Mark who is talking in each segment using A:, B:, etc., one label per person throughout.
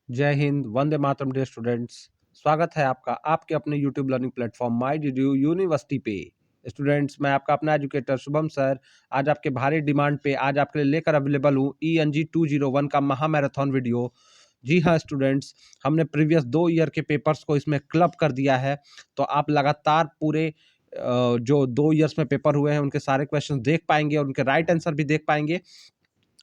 A: जय Hind, Vande Mataram dear students. स्वागत है आपका आपके अपने यूट्यूब लर्निंग प्लेटफॉर्म माई डीडीयू यूनिवर्सिटी पे। स्टूडेंट्स, मैं आपका अपना एजुकेटर शुभम सर आज आपके भारी डिमांड पे आज आपके लिए लेकर अवेलेबल हूँ ENG 201 का महा मैराथन वीडियो। जी हाँ स्टूडेंट्स, हमने प्रीवियस 2 ईयर के पेपर्स को इसमें क्लब कर दिया है, तो आप लगातार पूरे जो 2 ईयर्स में पेपर हुए हैं उनके सारे क्वेश्चन देख पाएंगे और उनके राइट आंसर भी देख पाएंगे।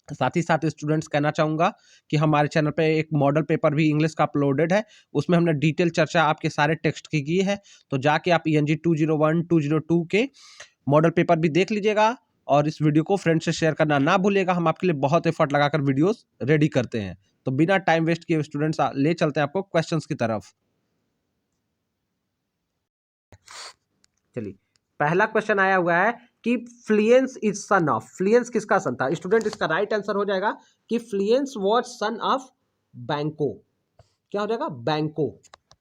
A: साथ ही साथ स्टूडेंट्स कहना चाहूँगा कि हमारे चैनल पे एक मॉडल पेपर भी इंग्लिश का अपलोडेड है, उसमें हमने डिटेल चर्चा आपके सारे टेक्स्ट की है, तो जाके आप ENG 201 202 के मॉडल पेपर भी देख लीजिएगा और इस वीडियो को फ्रेंड से शेयर करना ना भूलिएगा। हम आपके लिए बहुत एफर्ट लगाकर वीडियोस रेडी करते हैं। तो बिना टाइम वेस्ट किए स्टूडेंट्स ले चलते हैं आपको क्वेश्चंस की तरफ। चलिए, पहला क्वेश्चन आया हुआ है कि फ्लियंस इज सन ऑफ। फ्लियंस किसका सन था? स्टूडेंट, इसका राइट आंसर हो जाएगा कि फ्लियंस वाज सन ऑफ बैंको। क्या हो जाएगा? बैंको।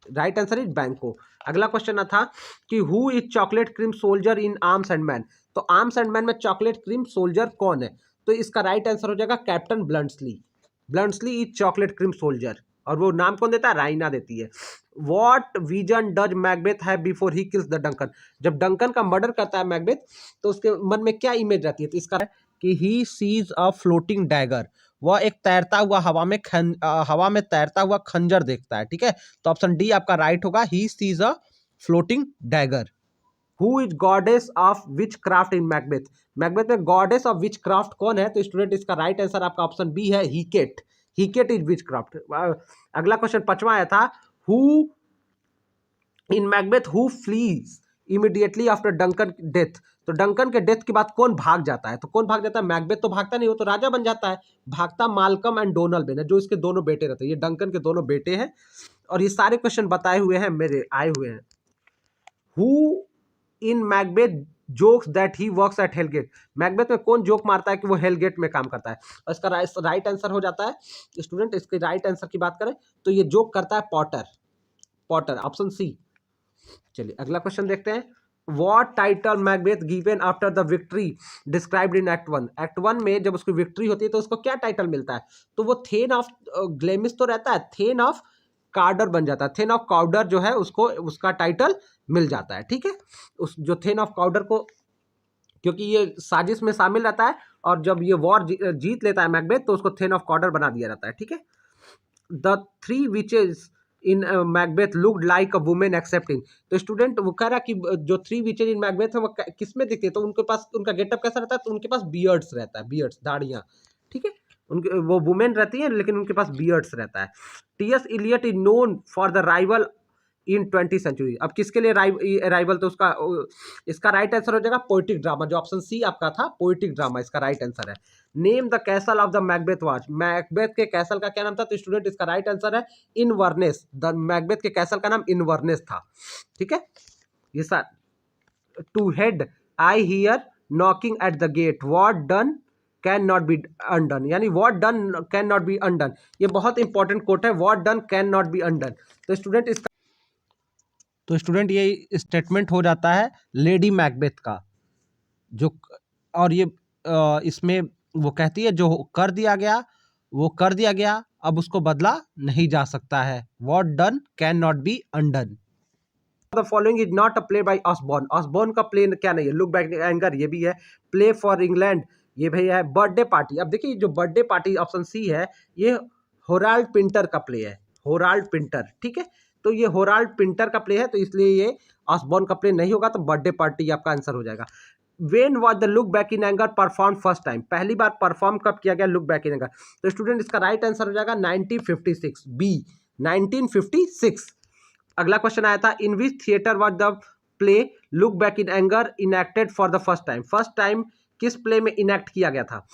A: राइट आंसर इज बैंको। अगला क्वेश्चन था कि who is chocolate cream soldier in arms and man. तो आर्म्स एंड मैन में चॉकलेट क्रीम सोल्जर कौन है? तो इसका राइट आंसर हो जाएगा captain Bluntschli. Bluntschli is chocolate cream soldier. और वो नाम कौन देता है? राइना देती है। वॉट विजन डज मैकबेथ है before he kills the Duncan. जब डंकन का मर्डर करता है मैकबेथ, तो उसके मन में क्या इमेज रहती है? तो इसका कि he sees a floating dagger. वह एक तैरता हुआ हवा में तैरता हुआ खंजर देखता है। ठीक है, तो ऑप्शन डी आपका राइट होगा, he sees a floating dagger. Who is goddess of which craft in Macbeth. Macbeth में गॉडेस ऑफ विच क्राफ्ट कौन है? तो स्टूडेंट, इसका राइट आंसर आपका ऑप्शन बी है, हीकेट। हीकेट इज विच क्राफ्ट। अगला क्वेश्चन 5वां आया था, who in Macbeth who fleas immediately after Duncan death. तो डंकन के डेथ के बाद कौन भाग जाता है? तो कौन भाग जाता है? मैकबेथ तो भागता नहीं, वो तो राजा बन जाता है। भागता मालकम एंड डोनल्ड बेन है, जो इसके दोनों बेटे रहते हैं। ये डंकन के दोनों बेटे हैं और ये सारे क्वेश्चन बताए हुए हैं, मेरे आए हुए हैं। Who in Macbeth jokes that he works at hellgate. Macbeth में कौन जोक मारता है कि वो हेलगेट में काम करता है? और इसका राइट आंसर हो जाता है स्टूडेंट, इसके राइट आंसर की बात करें तो ये जोक करता है पॉटर। Potter, option C. चलिए, अगला क्वेश्चन देखते हैं। What title Macbeth given after the victory described in act 1। Act 1 में जब उसकी विक्ट्री होती है तो उसको क्या टाइटल मिलता है? तो वो थेन ऑफ ग्लेमिस तो रहता है, थेन ऑफ कार्डर बन जाता है। थेन ऑफ काउडर जो है उसको उसका टाइटल मिल जाता है। ठीक है, उस जो थेन ऑफ काउडर को, क्योंकि ये साजिश में शामिल रहता है और जब ये वॉर जीत लेता है मैकबेथ तो उसको थेन ऑफ काउडर बना दिया जाता है। ठीक है, the 3 witches in Macbeth looked like a women accepting. तो स्टूडेंट, वो कह रहा कि जो 3 विचेज इन मैकबेथ है वो किस में दिखती है? तो उनके पास उनका गेटअप कैसा रहता है? तो उनके पास बियर्ड्स रहता है, बियर्ड्स, दाढ़ियाँ। ठीक है, उनके वो वुमेन रहती है लेकिन उनके पास बियर्ड्स रहता है। T S. Eliot is known for the revival in 20th century. अब किसके लिए राइवल? तो उसका इसका राइट आंसर हो जाएगा पोएटिक ड्रामा, जो ऑप्शन सी आपका था, पोएटिक ड्रामा इसका राइट आंसर है। Name the castle of the Macbeth was. Macbeth के कैसल का क्या नाम था? तो स्टूडेंट, इसका राइट आंसर है इनवर्नेस। द मैकबेथ के कैसल का नाम इनवर्नेस था। ठीक है, ये sir to head I hear knocking at the gate, what done can not be undone. यानी what done can not be undone, ये बहुत इंपॉर्टेंट कोट है, what done can not be undone. तो स्टूडेंट ये स्टेटमेंट हो जाता है lady Macbeth का, जो और ये इसमें वो कहती है जो कर दिया गया वो कर दिया गया, अब उसको बदला नहीं जा सकता है। What done can not be undone. The following is not a play by Osborne. Osborne का प्ले क्या नहीं है? लुक बैक एंगर, ये भी है। प्ले फॉर इंग्लैंड, ये भी है। बर्थडे पार्टी, अब देखिए जो बर्थडे पार्टी ऑप्शन सी है, ये होराल्ड पिंटर का प्ले है, होराल्ड पिंटर। ठीक है, तो ये होराल्ड पिंटर का प्ले है, तो इसलिए ये ऑसबॉर्न का प्ले नहीं होगा, तो बर्थडे पार्टी आपका आंसर हो जाएगा। When was the look back in anger perform first time. पहली बार परफॉर्म कब किया गया लुक बैक इन एंगर? तो स्टूडेंट, इसका राइट आंसर हो जाएगा 1956, बी, 1956। अगला क्वेश्चन आया था, in which theatre was the play look back in anger enacted for the first time. First time किस प्ले में इनएक्ट किया गया था?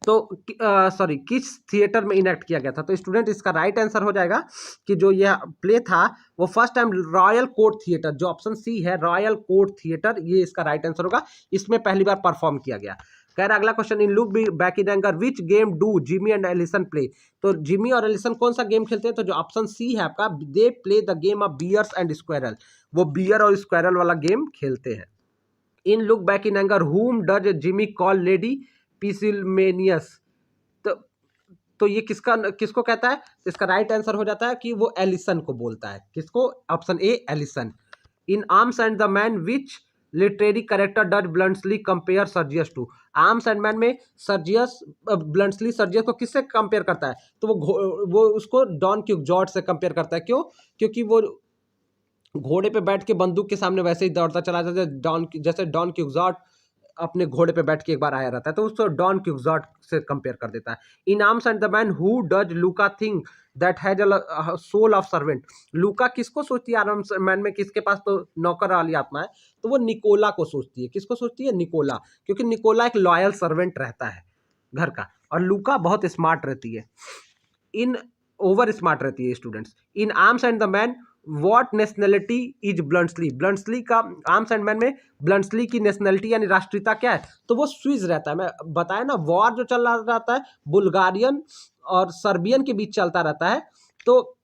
A: तो सॉरी, किस थिएटर में इनएक्ट किया गया था? तो स्टूडेंट, इसका राइट आंसर हो जाएगा कि जो यह प्ले था वो first time royal court theatre, जो ऑप्शन सी है, रॉयल कोर्ट थिएटर, ये इसका राइट आंसर होगा। इसमें पहली बार परफॉर्म किया गया। कह रहा अगला question, in look back in anger which game do Jimmy and Allison play. तो जिमी और एलिसन कौन सा गेम खेलते हैं? तो जो ऑप्शन सी है आपका, they play the game of bears and squirrel, वो बियर और स्क्वायरल वाला गेम खेलते हैं। In look back in anger whom does Jimmy call lady pusillanimous. तो ये किसको कहता है? तो इसका राइट आंसर हो जाता है कि वो एलिसन को बोलता है। किसको? Option a Alison. In arms and the man which literary character does bluntly compare Sergius to. Arms and man में सर्जियस ब्लंटली सर्जियस को किससे कंपेयर करता है? तो वो उसको डॉन क्विक्सोट से कंपेयर करता है। क्यों? क्योंकि वो घोड़े पे बैठ के बंदूक के सामने वैसे ही दौड़ता चला जाता है, जैसे डॉन क्विक्सोट अपने घोड़े पे बैठ के एक बार आया रहता है, तो उसको डॉन क्विक्सोट से कंपेयर कर देता है। In arms and the man who does Louka think that has a soul of servant. Louka किसको सोचती है आर्म्स मैन में? किसके पास तो नौकर वाली आत्मा है, तो वो निकोला को सोचती है। किसको सोचती है? निकोला, क्योंकि निकोला एक लॉयल सर्वेंट रहता है घर का, और लूका बहुत स्मार्ट रहती है, इन ओवर स्मार्ट रहती है students. In arms and the man what nationality is bluntly. Bluntly का आर्म्स एंड मैन में ब्लंटली की नेशनलिटी यानी राष्ट्रीयता क्या है? तो वो स्विस रहता है। मैं बताया ना, वॉर जो चल रहा रहता है बुल्गारियन और सर्बियन के बीच चलता रहता है। तो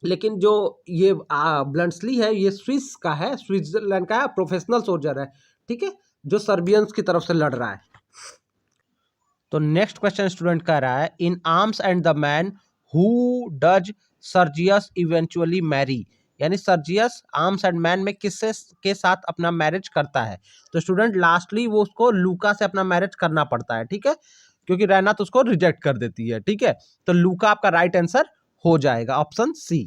A: लेकिन जो ये ब्लंटली है ये स्विस का है, स्विट्जरलैंड का है, प्रोफेशनल सोल्जर है, ठीक है, जो सर्बियंस की तरफ से लड़ रहा है। तो नेक्स्ट क्वेश्चन स्टूडेंट कह रहा है, in arms and the man who does Sergius eventually marry. यानी सर्जियस आर्म्स एंड मैन में किससे के साथ अपना मैरिज करता है? तो स्टूडेंट लास्टली वो उसको लूका से अपना मैरिज करना पड़ता है, ठीक है, क्योंकि रहना तो उसको रिजेक्ट कर देती है, ठीक है। तो लूका आपका राइट आंसर हो जाएगा, option C.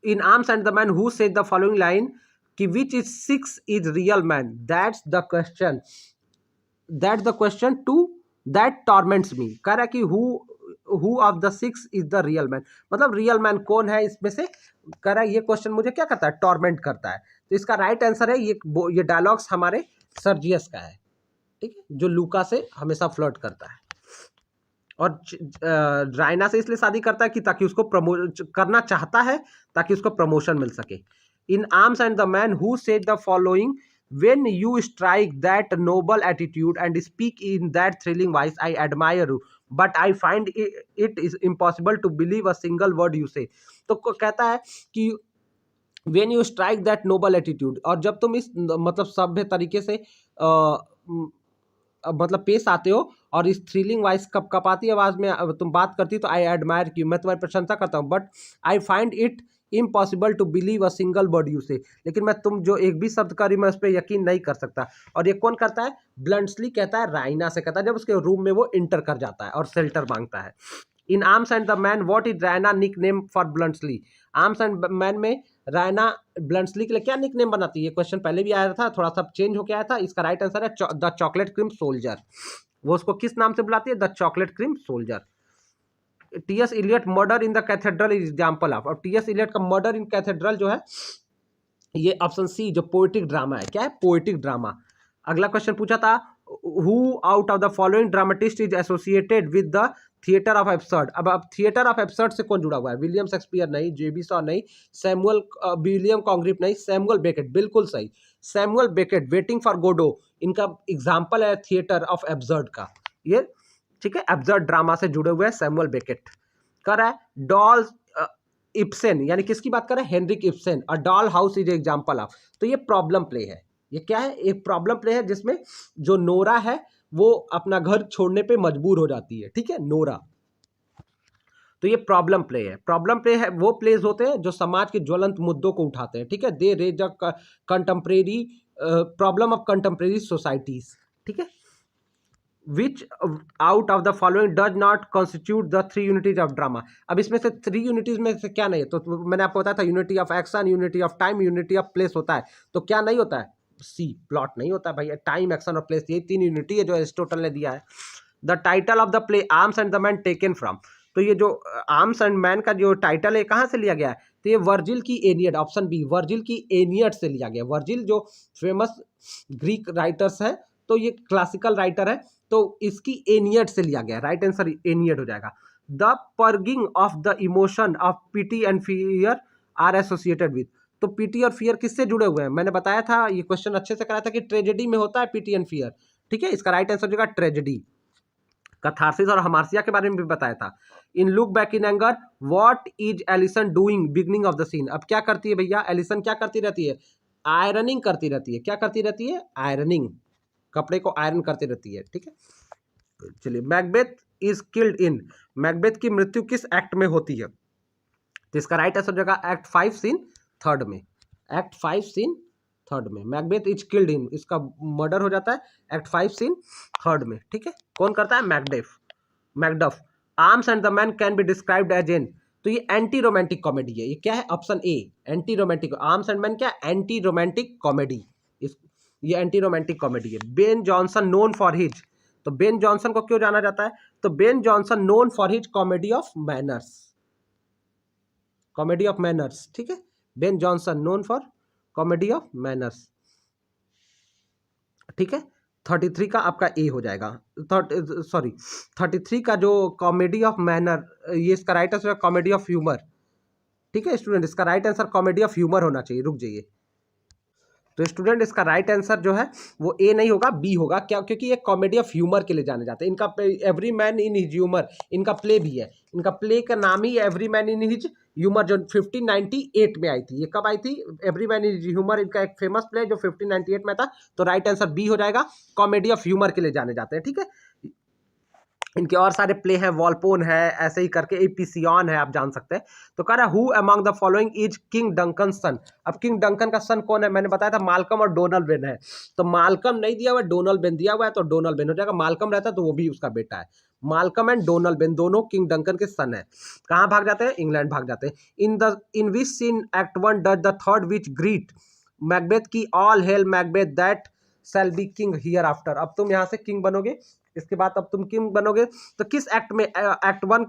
A: In arms and the man who said the following line कि which is 6 is real man, that's the question, that the question to that torments me. कह रहा है कि who of the 6 is the real man, मतलब real man कौन है इसमें से। कह रहा है ये क्वेश्चन मुझे क्या करता है? टॉर्मेंट करता है। तो इसका राइट आंसर है ये डायलॉग्स हमारे सर्जियस का है, ठीक है, जो लूका से हमेशा फ्लर्ट करता है और राइना से इसलिए शादी करता है कि ताकि उसको करना चाहता है ताकि उसको प्रमोशन मिल सके। In arms and the man who said the following, when you strike that noble attitude and speak in that thrilling voice, I admire you, but I find it is impossible to believe a single word you say। तो कहता है कि when you strike that noble attitude, और जब तुम इस मतलब सभ्य तरीके से मतलब पेश आते हो और इस थ्रिलिंग वॉइस कपाती आवाज में तुम बात करती, तो आई एडमायर की, मैं तुम्हारी प्रशंसा करता हूँ, but I find it impossible to believe a single word you say. लेकिन मैं तुम जो एक भी शब्द करी मैं उस पर यकीन नहीं कर सकता। और ये कौन करता है? ब्लंटली कहता है, राइना से कहता है, जब उसके रूम में वो इंटर कर जाता है और शेल्टर मांगता है। In arms and the man what is Raina nickname for Bluntly. Arms and man में रायना ब्लंटली के लिए क्या निक नेम बनाती है? ये क्वेश्चन पहले भी आया था, थोड़ा सा चेंज होकर आया था। इसका राइट आंसर है द चॉकलेट क्रीम सोल्जर। वो उसको किस नाम से बुलाती है? The chocolate cream soldier. T S. Eliot murder in the cathedral is example of. और टी.एस. इलियट का मर्डर इन कैथेड्रल जो है ये ऑप्शन सी जो पोएटिक ड्रामा है। क्या है? Poetic drama. अगला क्वेश्चन पूछा था, who out of the following dramatist is associated with the theatre of absurd. अब थिएटर ऑफ एब्सर्ड से कौन जुड़ा हुआ है? विलियम शेक्सपियर नहीं, जेबी शॉ नहीं, सैमुअल विलियम कॉन्ग्रिप नहीं, सैमुअल बेकेट। बिल्कुल सही, Samuel Beckett. Waiting for Godot इनका एग्जाम्पल है थिएटर ऑफ एब्सर्ड का, ये ठीक है, एब्सर्ड ड्रामा से जुड़े हुए हैं सैमुअल बेकेट। कर रहा है डॉल इब्सेन, यानी किसकी बात कर रहे हैं? Henrik Ibsen. A doll house is example of. तो ये प्रॉब्लम प्ले है। ये क्या है? एक प्रॉब्लम प्ले है जिसमें जो नोरा है वो अपना घर छोड़ने पे मजबूर हो जाती है, ठीक है, नोरा। तो ये प्रॉब्लम प्ले है। प्रॉब्लम प्ले है वो प्लेज होते हैं जो समाज के ज्वलंत मुद्दों को उठाते हैं, ठीक है। They raise a contemporary problem of contemporary societies, ठीक है। Which out of the following does not constitute the 3 unities of drama। अब इसमें से 3 यूनिटीज में से क्या नहीं है? तो मैंने आपको बताया था unity of action, unity of time, unity of place होता है। तो क्या नहीं होता है? सी, प्लॉट नहीं होता है भैया। टाइम, एक्शन और प्लेस, ये 3 यूनिटी है जो एरिस्टोटल ने दिया है। The title of the play arms and the man taken from. तो ये जो आर्म्स एंड मैन का जो टाइटल है कहाँ से लिया गया है? तो ये वर्जिल की एनियड, ऑप्शन बी, वर्जिल की एनियड से लिया गया। वर्जिल जो फेमस ग्रीक राइटर्स है, तो ये क्लासिकल राइटर है, तो इसकी एनियड से लिया गया। राइट आंसर एनियड हो जाएगा। The purging of the emotion of pity and fear are associated with. तो पीटी और फियर किससे जुड़े हुए हैं? मैंने बताया था, ये क्वेश्चन अच्छे से कराया था कि ट्रेजेडी में होता है पीटी एंड फियर। ठीक है, इसका राइट आंसर हो जाएगा ट्रेजेडी। कैथारसिस और हमार्सिया के बारे में भी बताया था। In look back in anger, what is Alison doing beginning of the scene? अब क्या करती है भैया एलिसन? क्या करती रहती है? आयरनिंग करती रहती है। क्या करती रहती है? आयरनिंग, कपड़े को आयरन करती रहती है। ठीक है, चलिए। Macbeth is killed in, Macbeth की मृत्यु किस एक्ट में होती है? तो इसका राइट आंसर हो जाएगा एक्ट 5 सीन 3 में। एक्ट 5 सीन 3 में मैकबेथ इज किल्ड इन, इसका मर्डर हो जाता है एक्ट 5 सीन 3 में। ठीक है, कौन करता है? Macduff. Arms and the man can be described as an, तो ये एंटी रोमांटिक कॉमेडी है। ये क्या है? Option A, anti romantic. Arms and man क्या? Anti romantic comedy. ये एंटी रोमांटिक कॉमेडी है। Ben Jonson known for his, तो बेन जॉनसन को क्यों जाना जाता है? तो Ben Jonson known for his comedy of manners, comedy of manners. ठीक है, Ben Jonson known for comedy of manners. ठीक है, 33 का आपका ए हो जाएगा। 33 का जो कॉमेडी ऑफ मैनर, ये इसका राइट आंसर है कॉमेडी ऑफ ह्यूमर। ठीक है स्टूडेंट, इसका right answer comedy of humour होना चाहिए। रुक जाइए, तो स्टूडेंट इसका राइट आंसर जो है वो ए नहीं होगा, बी होगा। क्या? क्योंकि ये कॉमेडी ऑफ ह्यूमर के लिए जाने जाते हैं। इनका every man in his humour, इनका प्ले भी है। इनका प्ले का नाम ही every man in his humour, जो 1598 में आई थी। ये कब आई थी? Every man in his humour इनका एक फेमस प्ले जो 1598 में था। तो राइट आंसर बी हो जाएगा, कॉमेडी ऑफ ह्यूमर के लिए जाने जाते हैं। ठीक है, इनके और सारे प्ले हैं, वॉलपोन है, ऐसे ही करके एपिसियन है, आप जान सकते हैं। तो कह रहा है who among the following is king Duncan son? अब किंग डंकन का सन कौन है? मैंने बताया था मालकम और डोनाल्ड बेन है। तो मालकम नहीं दिया हुआ है, डोनाल्ड बेन दिया हुआ है, तो डोनाल्ड बेन हो जाएगा। मालकम रहता तो वो भी उसका बेटा है। मालकम एंड डोनाल्ड बेन दोनों किंग डंकन के सन है। कहाँ भाग जाते हैं? इंग्लैंड भाग जाते हैं। In which scene act 1 does the third witch greet Macbeth की all hail Macbeth that shall be king hereafter? अब तुम यहाँ से किंग बनोगे, इसके बाद अब तुम किंग बनोगे। तो किस एक्ट में, एक्ट 1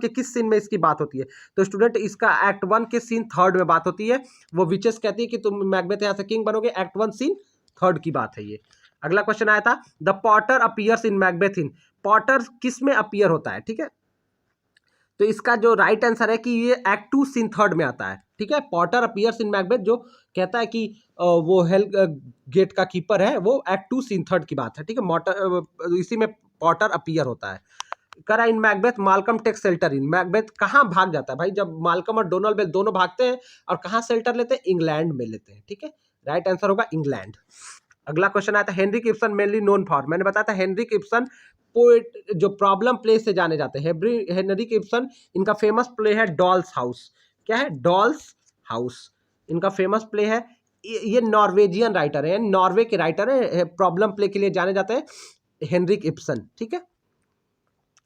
A: के किस सीन में इसकी बात होती है? तो स्टूडेंट इसका एक्ट 1 के सीन 3 में बात होती है। वो विचेस कहती है कि तुम मैकबेथ यहाँ से किंग बनोगे। एक्ट 1 सीन 3 की बात है ये। अगला क्वेश्चन आया था the Potter appears in Macbeth in, Potter किस में अपीयर होता है? ठीक है, तो इसका जो राइट आंसर है कि ये एक्ट 2 सीन 3 में आता है। ठीक है, पॉटर अपीयर्स इन मैकबेथ, जो कहता है कि वो हेल गेट का कीपर है, वो एक्ट 2 सीन 3 की बात है। ठीक है, इसी में पॉटर अपीयर होता है। करा in Macbeth Malcolm take shelter in, Macbeth कहाँ भाग जाता है भाई? जब मालकम और डोनाल्ड बेन दोनों भागते हैं, और कहाँ शेल्टर लेते हैं? इंग्लैंड में लेते हैं। ठीक है, राइट आंसर होगा इंग्लैंड। अगला क्वेश्चन आया था Henrik Ibsen mainly known for, मैंने बताया था हेनरिक इब्सन पोएट जो प्रॉब्लम प्ले से जाने जाते हैं। हेनरिक इब्सन इनका फेमस प्ले है डॉल्स हाउस। क्या है? डॉल्स हाउस इनका फेमस प्ले है। ये नॉर्वेजियन राइटर है, नॉर्वे के राइटर है, प्रॉब्लम प्ले के लिए जाने जाते हैं हेनरिक इब्सन। ठीक है,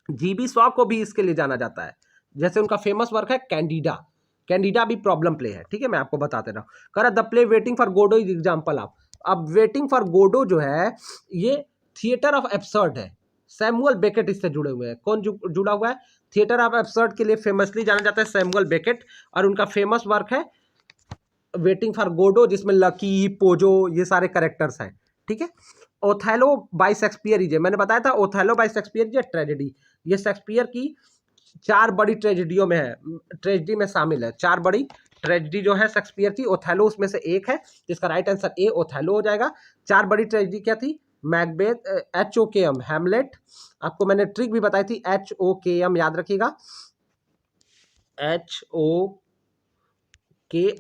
A: जीबी शॉ को भी इसके लिए जाना जाता है। जैसे उनका फेमस वर्क है कैंडिडा, कैंडिडा भी प्रॉब्लम प्ले है। ठीक है, मैं आपको बताते रहा हूँ। कह रहा the play waiting for Godot is example of, अब वेटिंग फॉर गोडो जो है ये थिएटर ऑफ एब्सर्ड है। सैमुअल बेकेट इससे जुड़े हुए हैं। कौन जुड़ा हुआ है? थिएटर ऑफ एब्सर्ड के लिए फेमसली जाना जाता है सैमुअल बेकेट, और उनका फेमस वर्क है वेटिंग फॉर गोडो, जिसमें लकी, पोजो, ये सारे कैरेक्टर्स हैं। ठीक है, ओथेलो बाय शेक्सपियर इज, मैंने बताया था Othello bye Shakespeare is tragedy. ये शेक्सपियर की 4 बड़ी ट्रेजेडियों में है, ट्रेजेडी में शामिल है। 4 बड़ी ट्रेजेडी जो है शेक्सपियर की, ओथेलो उसमें से एक है। इसका राइट आंसर ए ओथेलो हो जाएगा। 4 बड़ी ट्रेजेडी क्या थी? मैकबेथ, HOKM हैमलेट, आपको मैंने ट्रिक भी बताई थी, HOKM याद रखिएगा, HOK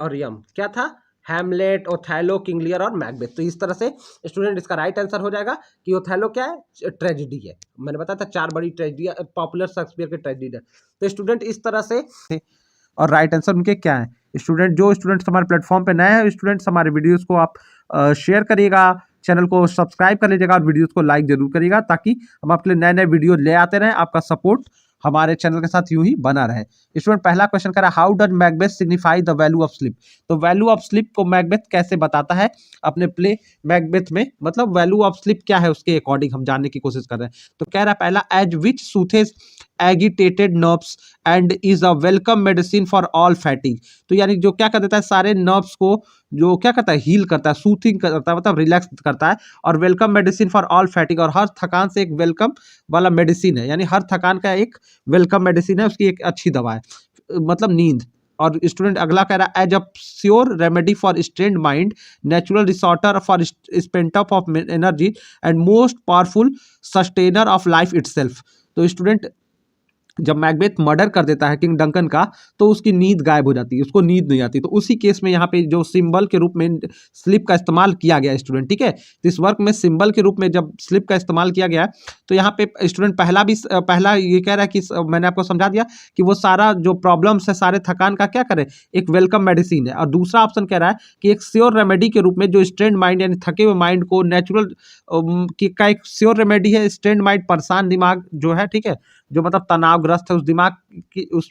A: और यम क्या था? हैमलेट, ओथेलो, किंग लियर और मैकबेथ। तो इस तरह से स्टूडेंट इसका राइट आंसर हो जाएगा कि ओथेलो क्या है? ट्रेजेडी है। मैंने बताया था 4 बड़ी ट्रेजेडी पॉपुलर शेक्सपियर की ट्रेजेडी है। तो स्टूडेंट इस तरह से, और राइट आंसर उनके क्या है? स्टूडेंट जो स्टूडेंट्स हमारे प्लेटफॉर्म पे नए हैं, स्टूडेंट्स हमारे वीडियोस को आप शेयर करिएगा, चैनल को सब्सक्राइब कर लीजिएगा और वीडियोस को लाइक जरूर करिएगा, ताकि हम आपके लिए नए नए वीडियो ले आते रहें। आपका सपोर्ट हमारे चैनल के साथ यूं ही बना रहे। स्टूडेंट पहला क्वेश्चन करा how does Macbeth signify the value of sleep, तो वैल्यू ऑफ स्लीप को मैकबेथ कैसे बताता है अपने प्ले मैकबेथ में? मतलब वैल्यू ऑफ स्लीप क्या है उसके अकॉर्डिंग हम जानने की कोशिश कर रहे हैं। तो कह रहा है पहला, as which soothes agitated nerves and is a welcome medicine for all fatigue, तो यानी जो क्या कर देता है सारे नर्व्स को, जो क्या करता है? हील करता है, सूथिंग करता है, मतलब रिलैक्स करता है, और welcome medicine for all fatigue, और हर थकान से एक वेलकम वाला मेडिसिन है, यानी हर थकान का एक वेलकम मेडिसिन है, उसकी एक अच्छी दवा है, मतलब नींद। और स्टूडेंट अगला कह रहा है as a sure remedy for strained mind, natural restorer for spent up of energy and most powerful sustainer of life itself. तो स्टूडेंट जब मैकबेथ मर्डर कर देता है किंग डंकन का, तो उसकी नींद गायब हो जाती है, उसको नींद नहीं आती। तो उसी केस में यहाँ पे जो सिंबल के रूप में स्लिप का इस्तेमाल किया गया स्टूडेंट, ठीक है। तो इस वर्क में सिंबल के रूप में जब स्लिप का इस्तेमाल किया गया है, तो यहाँ पे स्टूडेंट पहला ये कह रहा है कि मैंने आपको समझा दिया कि वो सारा जो प्रॉब्लम्स है, सारे थकान का क्या करे, एक वेलकम मेडिसिन है। और दूसरा ऑप्शन कह रहा है कि एक श्योर रेमेडी के रूप में जो स्ट्रेन्ड माइंड यानी थके हुए माइंड को नेचुरल का एक श्योर रेमेडी है। स्ट्रेन्ड माइंड परेशान दिमाग जो है, ठीक है, जो मतलब तनावग्रस्त है, उस दिमाग की उस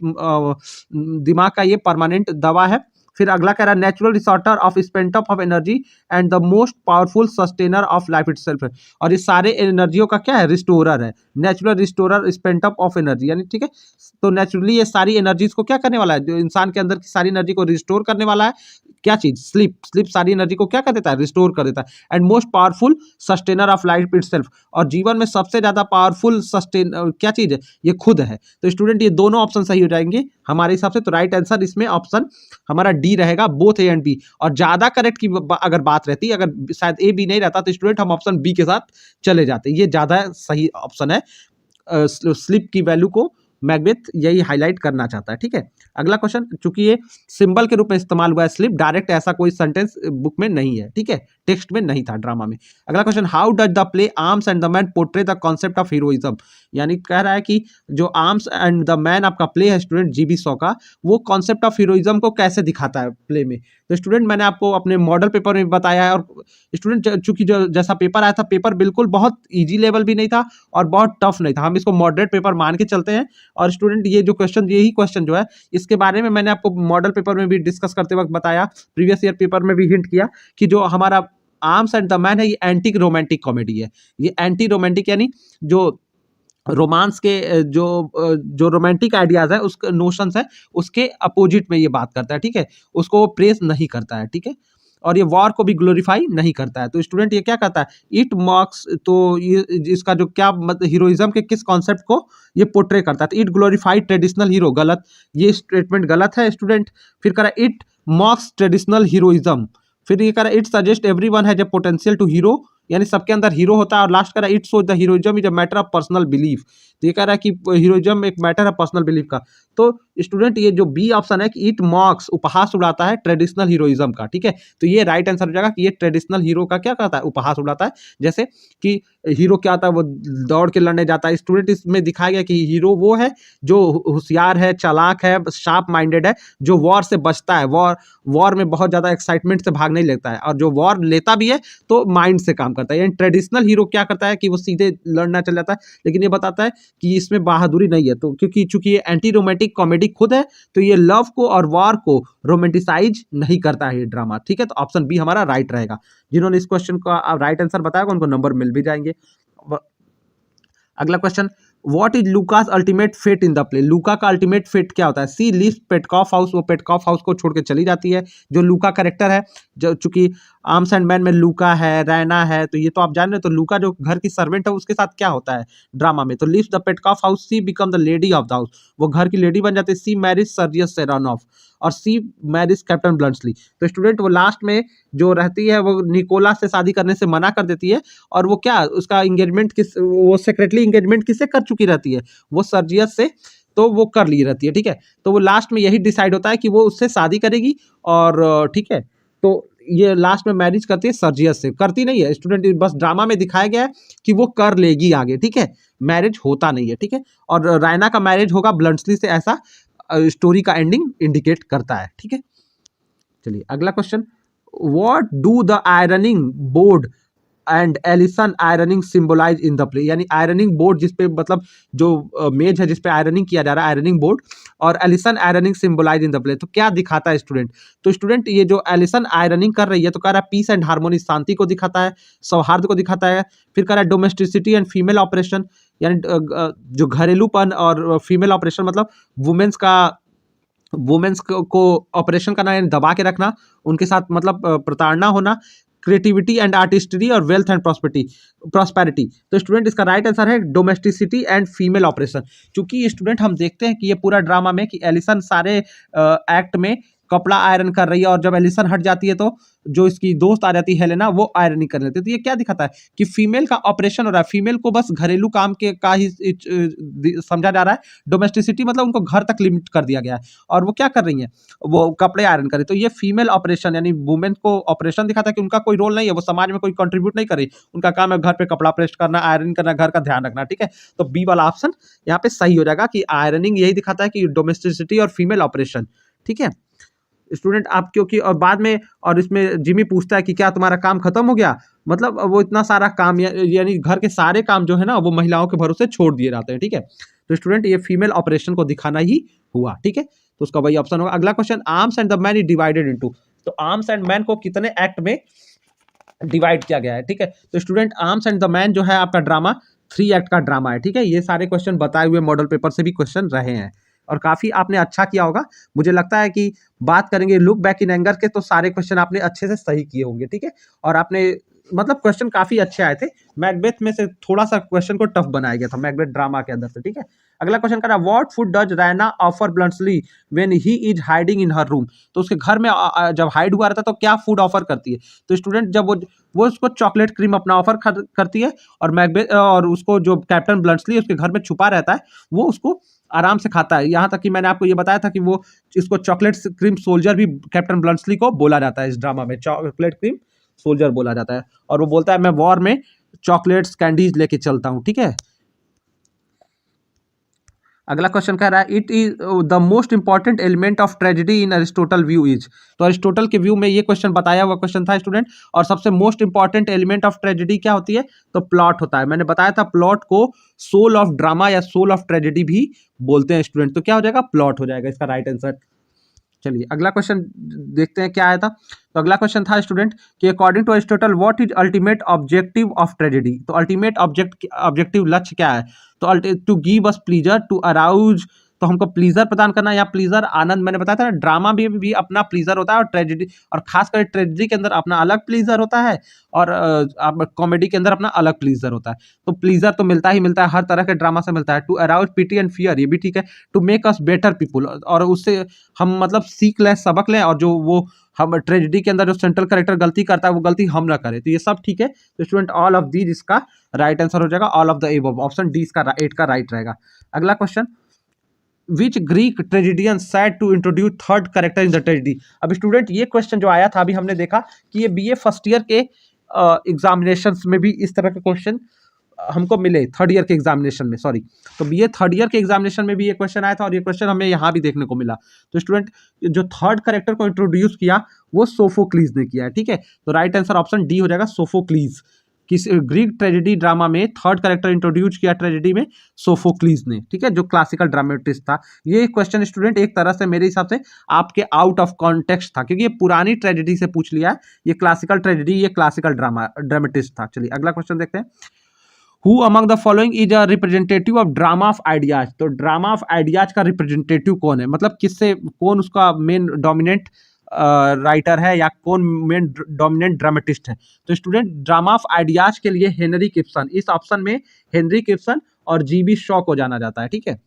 A: दिमाग का ये परमानेंट दवा है। फिर अगला कह रहा है natural restorer of spent of energy and the most powerful sustainer of life itself है। और ये सारे एनर्जियों का क्या है, रिस्टोरर है, natural restorer spent of energy यानी, ठीक है। तो नेचुरली ये सारी एनर्जीज को क्या करने वाला है, जो इंसान के अंदर की सारी एनर्जी को रिस्टोर करने वाला है। क्या चीज, स्लीप सारी एनर्जी को क्या कर देता है, रिस्टोर कर देता है। And most powerful sustainer of life itself, और जीवन में सबसे ज्यादा पावरफुल सस्टेन क्या चीज है, ये खुद है। तो स्टूडेंट ये दोनों ऑप्शन सही हो जाएंगे हमारे हिसाब से। तो राइट आंसर इसमें ऑप्शन हमारा डी रहेगा, बोथ ए एंड बी। और ज्यादा करेक्ट की अगर बात रहती, अगर शायद ए बी नहीं रहता, तो स्टूडेंट हम ऑप्शन बी के साथ चले जाते। ये ज्यादा सही ऑप्शन है। स्लिप की वैल्यू को मैकबेथ यही हाईलाइट करना चाहता है, ठीक है। अगला क्वेश्चन, चूंकि ये सिंबल के रूप में इस्तेमाल हुआ है स्लिप, डायरेक्ट ऐसा कोई सेंटेंस बुक में नहीं है, ठीक है, टेक्स्ट में नहीं था, ड्रामा में। अगला question, how does the play arms and the man portray the concept of heroism, यानी कह रहा है कि जो आर्म्स एंड द मैन आपका प्ले है स्टूडेंट जीबी शॉ का, वो कॉन्सेप्ट ऑफ हीरोइज्म को कैसे दिखाता है प्ले में। तो स्टूडेंट मैंने आपको अपने मॉडल पेपर में बताया है, और स्टूडेंट चूंकि जो जैसा पेपर आया था, पेपर बिल्कुल बहुत ईजी लेवल भी नहीं था और बहुत टफ नहीं था, हम इसको मॉडरेट पेपर मान के चलते हैं। और स्टूडेंट ये जो क्वेश्चन, यही क्वेश्चन जो है, इसके बारे में मैंने आपको मॉडल पेपर में भी डिस्कस करते वक्त बताया, प्रीवियस ईयर पेपर में भी हिंट किया कि जो हमारा आर्म्स एंड द मैन है, ये एंटी रोमांटिक कॉमेडी है। ये एंटी रोमांटिक यानी जो रोमांस के जो रोमांटिक आइडियाज है, उस नोशंस है, उसके अपोजिट में ये बात करता है, ठीक है। उसको प्रेस नहीं करता है, ठीक है। और ये वॉर को भी ग्लोरीफाई नहीं करता है। तो स्टूडेंट ये क्या कहता है, इट मार्क्स, तो ये इसका जो क्या मतलब हीरोइज्म के किस कॉन्सेप्ट को ये पोर्ट्रे करता है। तो इट ग्लोरीफाई ट्रेडिशनल हीरो, गलत, ये स्टेटमेंट गलत है स्टूडेंट। फिर कह रहा है इट मार्क्स ट्रेडिशनल हीरोइज्म। फिर ये कह रहा है it suggest everyone has a potential to hero, यानी सबके अंदर हीरो होता है। और लास्ट कह रहा है it shows the heroism is a matter of personal belief. तो ये कह रहा है कि हीरोइज्म एक मैटर है पर्सनल बिलीफ का। तो स्टूडेंट ये जो बी ऑप्शन है कि इट मार्क्स, उपहास उड़ाता है ट्रेडिशनल हीरोइज्म का, ठीक है। तो ये राइट आंसर हो जाएगा कि ये ट्रेडिशनल हीरो का क्या करता है, उपहास उड़ाता है। जैसे कि हीरो क्या होता है, वो दौड़ के लड़ने जाता है। स्टूडेंट इसमें दिखाया गया कि हीरो वो है जो होशियार है, चालाक है, शार्प माइंडेड है, जो वॉर से बचता है, वॉर में बहुत ज्यादा एक्साइटमेंट से भाग नहीं लेता है, और जो वॉर लेता भी है तो माइंड से काम करता है। यानी ट्रेडिशनल हीरो क्या करता है कि वो सीधे लड़ना चल जाता है, लेकिन ये बताता है कि इसमें बहादुरी नहीं है। तो क्योंकि चूंकि ये एंटी रोमांटिक कॉमेडी खुद है, तो ये लव को और वॉर को रोमांटिसाइज नहीं करता है ये ड्रामा, ठीक है। तो ऑप्शन बी हमारा राइट रहेगा। जिन्होंने इस क्वेश्चन का राइट आंसर बताया उनको नंबर मिल भी जाएंगे। अगला question, what is Louka's ultimate fate in the play, Louka का अल्टीमेट फेट क्या होता है। सी लिव्स पेटकॉफ हाउस, वो पेटकॉफ हाउस को छोड़ के चली जाती है। जो लूका कैरेक्टर है, जो चूंकि आर्म्स एंड मैन में लूका है, रैना है, तो ये तो आप जान रहे हो। तो लूका जो घर की सर्वेंट है, उसके साथ क्या होता है ड्रामा में, तो leaves the Petkoff house, she become the lady of the house, वो घर की लेडी बन जाती है। सी मैरिज सर्जियस सेरानोफ, और सी मैरिज कैप्टन ब्लंटली। तो स्टूडेंट वो लास्ट में जो रहती है, वो निकोला से शादी करने से मना कर देती है, और वो क्या उसका एंगेजमेंट वो सेक्रेटली एंगेजमेंट किससे कर चुकी रहती है, वो सर्जियस से, तो वो कर ली रहती है, ठीक है। तो वो लास्ट में यही डिसाइड होता है कि वो उससे शादी करेगी, और ठीक है, तो ये लास्ट में मैरिज करती है सर्जियस से, करती नहीं है स्टूडेंट, बस ड्रामा में दिखाया गया है कि वो कर लेगी आगे, ठीक है, मैरिज होता नहीं है, ठीक है। और रायना का मैरिज होगा ब्लंटली से, ऐसा स्टोरी का एंडिंग इंडिकेट करता है, ठीक है। चलिए अगला question, what do the ironing board and Alison ironing symbolize in the play, यानी आयरनिंग बोर्ड जिसपे मतलब जो मेज है जिसपे आयरनिंग किया जा रहा है, आयरनिंग बोर्ड, और Alison ironing symbolize in the play, तो क्या दिखाता है स्टूडेंट। तो स्टूडेंट ये जो एलिसन आयरनिंग कर रही है, तो कह रहा है पीस एंड हार्मोनी, शांति को दिखाता है, सौहार्द को दिखाता है। फिर कह रहा है डोमेस्टिसिटी एंड फीमेल ऑपरेशन, यानी जो घरेलूपन और फीमेल ऑपरेशन मतलब वुमेन्स को ऑपरेशन करना, यानी दबा के रखना, उनके साथ मतलब प्रताड़ना होना। क्रिएटिविटी एंड आर्टिस्ट्री और वेल्थ एंड प्रॉस्पेरिटी। तो स्टूडेंट इसका राइट आंसर है डोमेस्टिसिटी एंड फीमेल ऑपरेशन। क्योंकि स्टूडेंट हम देखते हैं कि ये पूरा ड्रामा में कि एलिसन सारे एक्ट में कपड़ा आयरन कर रही है, और जब एलिसन हट जाती है तो जो इसकी दोस्त आ जाती है हेलेना, वो आयरनिंग कर लेती है। तो ये क्या दिखाता है कि फीमेल का ऑपरेशन हो रहा है, फीमेल को बस घरेलू काम के का ही समझा जा रहा है। डोमेस्टिसिटी मतलब उनको घर तक लिमिट कर दिया गया है, और वो क्या कर रही है, वो कपड़े आयरन कर रही है। तो ये फीमेल ऑपरेशन यानी वुमेन को ऑपरेशन दिखाता है कि उनका कोई रोल नहीं है, वो समाज में कोई कंट्रीब्यूट नहीं कर रही, उनका काम है घर पे कपड़ा प्रेस करना, आयरन करना, घर का ध्यान रखना। ठीक है, तो बी वाला ऑप्शन यहाँ पे सही हो जाएगा कि आयरनिंग यही दिखाता है कि डोमेस्टिसिटी और फीमेल ऑपरेशन। ठीक है स्टूडेंट, आप क्योंकि और बाद में और इसमें जिमी पूछता है कि क्या तुम्हारा काम खत्म हो गया, मतलब वो इतना सारा काम यानी घर के सारे काम जो है ना वो महिलाओं के भरोसे छोड़ दिए जाते हैं। ठीक है, तो स्टूडेंट ये फीमेल ऑपरेशन को दिखाना ही हुआ। ठीक है, तो उसका वही ऑप्शन होगा। अगला question, arms and the man is divided into. तो आर्म्स एंड मैन को कितने एक्ट में डिवाइड किया गया है? ठीक है, तो student Arms and the man जो है आपका ड्रामा 3 एक्ट का ड्रामा है। ठीक है, ये सारे क्वेश्चन बताए हुए मॉडल पेपर से भी क्वेश्चन रहे हैं, और काफी आपने अच्छा किया होगा। मुझे लगता है कि बात करेंगे लुक बैक इन एंगर के, तो सारे क्वेश्चन आपने अच्छे से सही किए होंगे। ठीक है, और आपने मतलब क्वेश्चन काफी अच्छे आए थे। मैकबेथ में से थोड़ा सा क्वेश्चन को टफ बनाया गया था मैकबेथ ड्रामा के अंदर से। ठीक है, अगला क्वेश्चन कर रहा है, what food does Raina offer bluntly when he is hiding in her room. तो उसके घर में जब हाइड हुआ रहता है तो क्या फूड ऑफर करती है? तो स्टूडेंट जब वो उसको चॉकलेट क्रीम अपना ऑफर करती है, और मैकबेथ और उसको जो कैप्टन ब्लंटली उसके घर में छुपा रहता है वो उसको आराम से खाता है। यहाँ तक कि मैंने आपको ये बताया था कि वो इसको चॉकलेट क्रीम सोल्जर भी कैप्टन ब्लंटली को बोला जाता है। इस ड्रामा में चॉकलेट क्रीम सोल्जर बोला जाता है, और वो बोलता है मैं वॉर में चॉकलेट्स कैंडीज लेके चलता हूँ। ठीक है, अगला क्वेश्चन कह रहा है, it is the most important element of tragedy in Aristotle view is. तो अरिस्टोटल के व्यू में ये क्वेश्चन बताया हुआ क्वेश्चन था स्टूडेंट, और सबसे most important element of tragedy क्या होती है? तो प्लॉट होता है। मैंने बताया था प्लॉट को सोल ऑफ ड्रामा या सोल ऑफ ट्रेजेडी भी बोलते हैं स्टूडेंट। तो क्या हो जाएगा? प्लॉट हो जाएगा इसका राइट आंसर। चलिए अगला क्वेश्चन देखते हैं क्या आया था। तो अगला क्वेश्चन था स्टूडेंट कि according to Aristotle what is ultimate objective of tragedy. तो अल्टीमेट ऑब्जेक्टिव लक्ष्य क्या है? तो to give us pleasure, to arouse, तो हमको प्लीजर प्रदान करना, या प्लीजर आनंद। मैंने बताया था ड्रामा भी अपना प्लीजर होता है, और ट्रेजेडी और खासकर ट्रेजेडी के अंदर अपना अलग प्लीजर होता है, और कॉमेडी के अंदर अपना अलग प्लीजर होता है। तो प्लीजर तो मिलता ही मिलता है, हर तरह के ड्रामा से मिलता है। To arouse pity and fear, ये भी ठीक है। To make us better people, और उससे हम मतलब सीख लें, सबक लें, और जो वो हम ट्रेजेडी के अंदर जो सेंट्रल कैरेक्टर गलती करता है वो गलती हम ना करें। तो ये सब ठीक है। तो स्टूडेंट ऑल ऑफ दीज इसका राइट आंसर हो जाएगा, all of the above. Option D इसका 8 का राइट रहेगा। अगला question, which Greek tragedian said to introduce third character in the tragedy. अब स्टूडेंट ये क्वेश्चन जो आया था अभी हमने देखा कि ये बीए फर्स्ट ईयर के एग्जामिनेशंस में भी इस तरह के क्वेश्चन हमको मिले, थर्ड ईयर के एग्जामिनेशन में, सॉरी। तो बीए थर्ड ईयर के एग्जामिनेशन में भी ये क्वेश्चन आया था, और ये क्वेश्चन हमें यहाँ भी देखने को मिला। तो स्टूडेंट जो थर्ड कैरेक्टर को इंट्रोड्यूस किया वो सोफोक्लीज ने किया है। ठीक है, तो राइट आंसर ऑप्शन डी हो जाएगा, सोफोक्लीज। किस ग्रीक ट्रेजेडी ड्रामा में थर्ड कैरेक्टर इंट्रोड्यूस किया ट्रेजेडी में? सोफोक्लीज ने। ठीक है, जो क्लासिकल ड्रामेटिस्ट था। ये क्वेश्चन स्टूडेंट एक तरह से मेरे हिसाब से आपके आउट ऑफ कॉन्टेक्स्ट था, क्योंकि ये पुरानी ट्रेजेडी से पूछ लिया है। ये क्लासिकल ट्रेजेडी, ये क्लासिकल ड्रामेटिस्ट था। चलिए अगला क्वेश्चन देखते हैं, who among the following is a representative of drama of ideas. तो ड्रामा ऑफ आइडियाज का रिप्रेजेंटेटिव कौन है, मतलब किससे, कौन उसका मेन डोमिनेंट राइटर है, या कौन मेन डोमिनेंट ड्रामेटिस्ट है? तो स्टूडेंट ड्रामा ऑफ आइडियाज के लिए हेनरी किप्सन। इस ऑप्शन में हेनरी किप्सन और जीबी शॉ को जाना जाता है। ठीक है,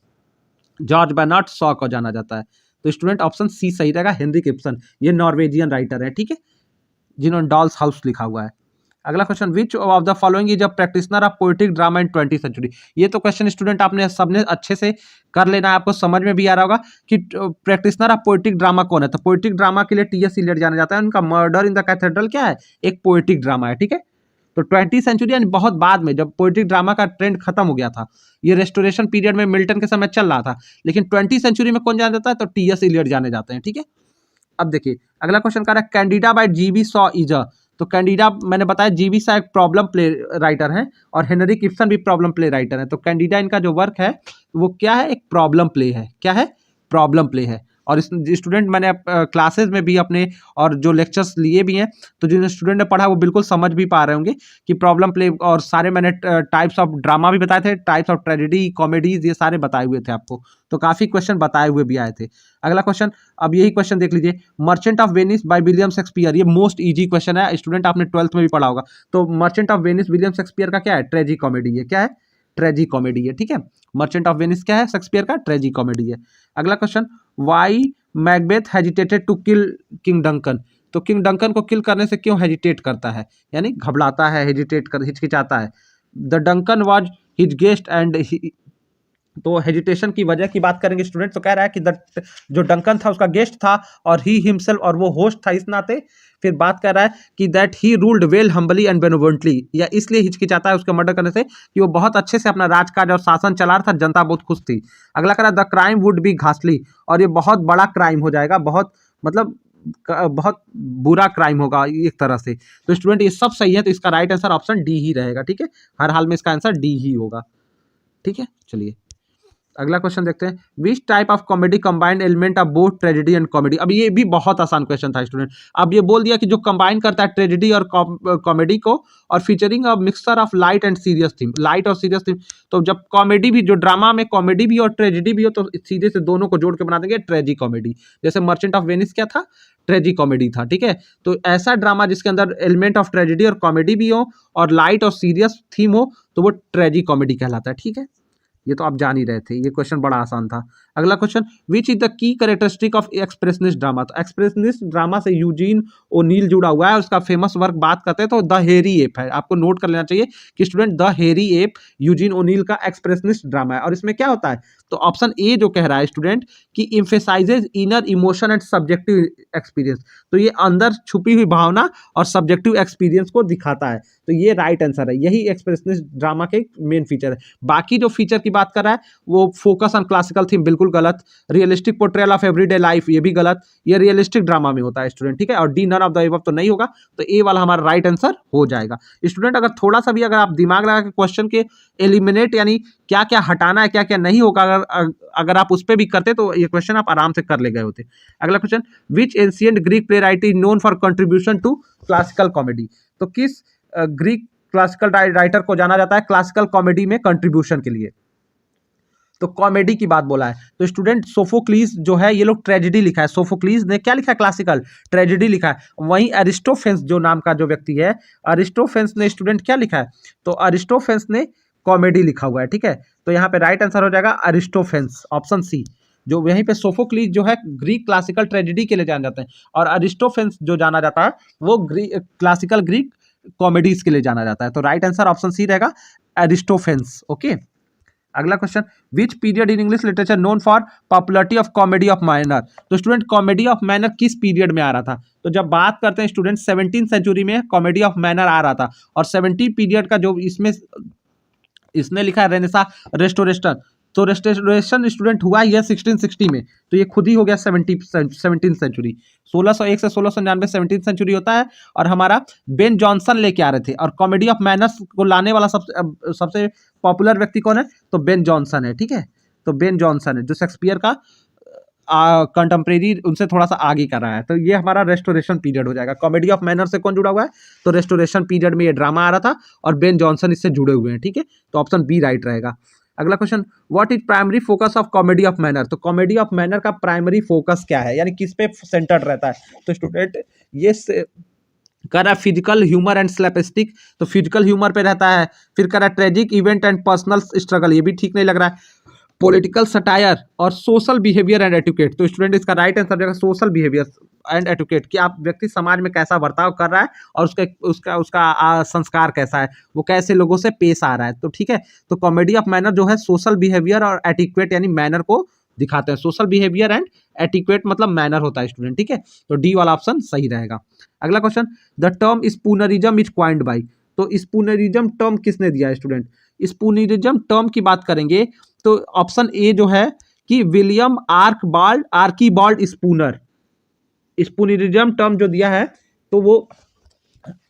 A: जॉर्ज बर्नार्ड शॉ को जाना जाता है। तो स्टूडेंट ऑप्शन सी सही रहेगा, हेनरी किप्सन। ये नॉर्वेजियन राइटर है। ठीक है, जिन्होंने डॉल्स हाउस लिखा हुआ है। अगला question, which of the following is a practitioner of poetic drama in 20th century. ये तो क्वेश्चन स्टूडेंट आपने सबने अच्छे से कर लेना है, आपको समझ में भी आ रहा होगा कि प्रैक्टिशनर ऑफ पोएटिक ड्रामा कौन है। तो पोएटिक ड्रामा के लिए टी.एस. इलियट जाना जाता है। उनका मर्डर इन द कैथेड्रल क्या है? एक पोएटिक ड्रामा है। ठीक है, तो 20th सेंचुरी यानी बहुत बाद में, जब पोएटिक ड्रामा का ट्रेंड खत्म हो गया था, ये रेस्टोरेशन पीरियड में मिल्टन के समय चल रहा था, लेकिन 20th सेंचुरी में कौन जाना जाता है? तो टी.एस. इलियट जाने जाते हैं। ठीक है, अब देखिए अगला क्वेश्चन कर रहा है, Candida by GB Shaw is a. तो कैंडिडा मैंने बताया जीबी शॉ एक प्रॉब्लम प्ले राइटर है, और हेनरी किप्सन भी प्रॉब्लम प्ले राइटर है। तो कैंडिडा इनका जो वर्क है वो क्या है? एक प्रॉब्लम प्ले है। क्या है? प्रॉब्लम प्ले है। और इस स्टूडेंट मैंने क्लासेस में भी अपने और जो लेक्चर्स लिए भी हैं, तो जिन स्टूडेंट ने पढ़ा वो बिल्कुल समझ भी पा रहे होंगे कि प्रॉब्लम प्ले, और सारे मैंने टाइप्स ऑफ ड्रामा भी बताए थे, टाइप्स ऑफ ट्रेजेडी, कॉमेडीज, ये सारे बताए हुए थे आपको, तो काफी क्वेश्चन बताए हुए भी आए थे। अगला क्वेश्चन, अब यही क्वेश्चन देख लीजिए, merchant of Venice by William Shakespeare, ये मोस्ट इजी क्वेश्चन है, स्टूडेंट आपने 12th में भी पढ़ा होगा। तो merchant of Venice William Shakespeare का क्या है? ट्रेजी कॉमेडी है। क्या है? ट्रेजी कॉमेडी है, ठीक है। मर्चेंट ऑफ वेनिस क्या है? शेक्सपियर का ट्रेजी कॉमेडी है। अगला question, why Macbeth hesitated to kill king Duncan, तो किंग डंकन को किल करने से क्यों हेजिटेट करता है, यानी घबराता है, हेजिटेट कर, हिचकिचाता है। The Duncan was his guest and, तो हेजिटेशन की वजह की बात करेंगे स्टूडेंट, तो कह रहा है कि जो डंकन था उसका गेस्ट था और ही हिमसेल्फ, और वो होस्ट था इस नाते। फिर बात कर रहा है कि that he ruled well humbly and benevolently, या इसलिए हिचकिचाता है उसके मर्डर करने से कि वो बहुत अच्छे से अपना राजकाज और शासन चला रहा था, जनता बहुत खुश थी। अगला कह रहा है द क्राइम वुड बी घासली, और ये बहुत बड़ा क्राइम हो जाएगा, बहुत मतलब बहुत बुरा क्राइम होगा एक तरह से। तो स्टूडेंट ये सब सही है, तो इसका राइट आंसर ऑप्शन डी ही रहेगा, ठीक है। हर हाल में इसका आंसर डी ही होगा, ठीक है। चलिए अगला क्वेश्चन देखते हैं, विच type of comedy combined element of both tragedy and comedy. अब ये भी बहुत आसान क्वेश्चन था स्टूडेंट, अब ये बोल दिया कि जो कंबाइन करता है ट्रेजेडी और कॉमेडी को, और featuring a mixture of light and serious theme, light और सीरियस थीम। तो जब कॉमेडी भी, जो ड्रामा में कॉमेडी भी और ट्रेजेडी भी हो, तो सीधे से दोनों को जोड़ के बना देंगे ट्रेजी कॉमेडी। जैसे मर्चेंट ऑफ वेनिस क्या था? ट्रेजी कॉमेडी था, ठीक है। तो ऐसा ड्रामा जिसके अंदर एलिमेंट ऑफ ट्रेजेडी और कॉमेडी भी हो और लाइट और सीरियस थीम हो, तो वो ट्रेजी कॉमेडी कहलाता है, ठीक है। ये तो आप जान ही रहे थे, ये क्वेश्चन बड़ा आसान था। अगला question, which is the key characteristic of expressionist drama. तो एक्सप्रेशनिस्ट ड्रामा से यूजीन ओनील जुड़ा हुआ है, उसका फेमस वर्क बात करते हैं तो द हेरी एप है। आपको नोट कर लेना चाहिए कि स्टूडेंट द हेरी एप यूजीन ओनील का एक्सप्रेशनिस्ट ड्रामा है। और इसमें क्या होता है, तो ऑप्शन ए जो कह रहा है स्टूडेंट कि emphasises inner emotion and subjective experience, तो ये अंदर छुपी हुई भावना और सब्जेक्टिव एक्सपीरियंस को दिखाता है, तो ये राइट आंसर है। यही एक्सप्रेशनिस्ट ड्रामा के मेन फीचर है। बाकी जो फीचर की बात कर रहा है वो फोकस ऑन क्लासिकल थीम, बिल्कुल गलत। Realistic portrayal of everyday life, ये भी गलत। ये रियलिस्टिक ड्रामा में होता है स्टूडेंट, ठीक है। और D none of the above तो नहीं होगा, तो ए वाला हमारा राइट आंसर हो जाएगा स्टूडेंट। अगर थोड़ा सा भी अगर आप दिमाग लगा के क्वेश्चन के एलिमिनेट, यानी क्या क्या हटाना है, क्या क्या नहीं होगा, अगर आप उस पर भी करते तो ये क्वेश्चन आप आराम से कर ले गए होते। अगला question, which ancient Greek play writer is known for contribution to classical comedy. तो किस ग्रीक क्लासिकल राइटर को जाना जाता है क्लासिकल कॉमेडी में कंट्रीब्यूशन के लिए? तो कॉमेडी की बात बोला है, तो स्टूडेंट सोफोक्लीज जो है, ये लोग ट्रेजेडी लिखा है। सोफोक्लीज ने क्या लिखा है? क्लासिकल ट्रेजेडी लिखा है। वहीं अरिस्टोफेंस जो नाम का जो व्यक्ति है, अरिस्टोफेंस ने स्टूडेंट क्या लिखा है? तो अरिस्टोफेंस ने कॉमेडी लिखा हुआ है, ठीक है। तो यहाँ पे राइट आंसर हो जाएगा अरिस्टोफेंस, ऑप्शन सी। जो वहीं पे सोफोक्लीज जो है ग्रीक क्लासिकल ट्रेजेडी के लिए जाने जाते हैं, और अरिस्टोफेंस जो जाना जाता है वो क्लासिकल ग्रीक कॉमेडीज के लिए जाना जाता है। तो राइट आंसर ऑप्शन सी रहेगा, अरिस्टोफेंस, ओके। अगला question, which period in English literature known for popularity of comedy of manner. तो स्टूडेंट कॉमेडी ऑफ मैनर किस पीरियड में आ रहा था? तो जब बात करते हैं स्टूडेंट 17th सेंचुरी में कॉमेडी ऑफ मैनर आ रहा था, और 70 पीरियड का जो इसने लिखा है रेनेसा रेस्टोरेशन, तो रेस्टोरेशन स्टूडेंट हुआ यह 1660 में, तो ये खुद ही हो गया 17th सेंचुरी। 1601 से 1699 17th सेंचुरी होता है। और हमारा बेन जॉनसन लेके आ रहे थे, और कॉमेडी ऑफ मैनर्स को लाने वाला सबसे पॉपुलर व्यक्ति कौन है? तो बेन जॉनसन है, ठीक है। तो बेन जॉनसन है जो शेक्सपियर का कंटेम्प्रेरी, उनसे थोड़ा सा आगे कर रहा है। तो ये हमारा रेस्टोरेशन पीरियड हो जाएगा। कॉमेडी ऑफ मैनर से कौन जुड़ा हुआ है? तो रेस्टोरेशन पीरियड में ये ड्रामा आ रहा था, और बेन जॉनसन इससे जुड़े हुए हैं, ठीक है। तो ऑप्शन बी राइट रहेगा। अगला question, what is primary focus of comedy of manner. तो कॉमेडी ऑफ मैनर का प्राइमरी फोकस क्या है, यानी किस पे सेंटर्ड रहता है? तो स्टूडेंट ये कर रहा है फिजिकल ह्यूमर एंड स्लैपस्टिक, तो फिजिकल ह्यूमर पे रहता है। फिर कर रहा है tragic event and personal struggle, ये भी ठीक नहीं लग रहा है। पॉलिटिकल सटायर और सोशल बिहेवियर एंड एटिकेट, तो स्टूडेंट इसका राइट आंसर रहेगा सोशल बिहेवियर एंड एटिकेट, कि आप व्यक्ति समाज में कैसा बर्ताव कर रहा है और उसका संस्कार कैसा है, वो कैसे लोगों से पेश आ रहा है। तो ठीक है, तो कॉमेडी ऑफ मैनर जो है सोशल बिहेवियर और एटिक्वेट यानी मैनर को दिखाते हैं। सोशल बिहेवियर एंड एटिक्वेट मतलब मैनर होता है स्टूडेंट, ठीक है। तो डी वाला ऑप्शन सही रहेगा। अगला question, the term spoonerism is coined by. तो स्पूनरिज्म टर्म किसने दिया है स्टूडेंट? स्पूनरिज्म टर्म की बात करेंगे तो ऑप्शन ए जो है कि विलियम आर्कीबाल्ड स्पूनर, स्पूनरिज्म टर्म जो दिया है तो वो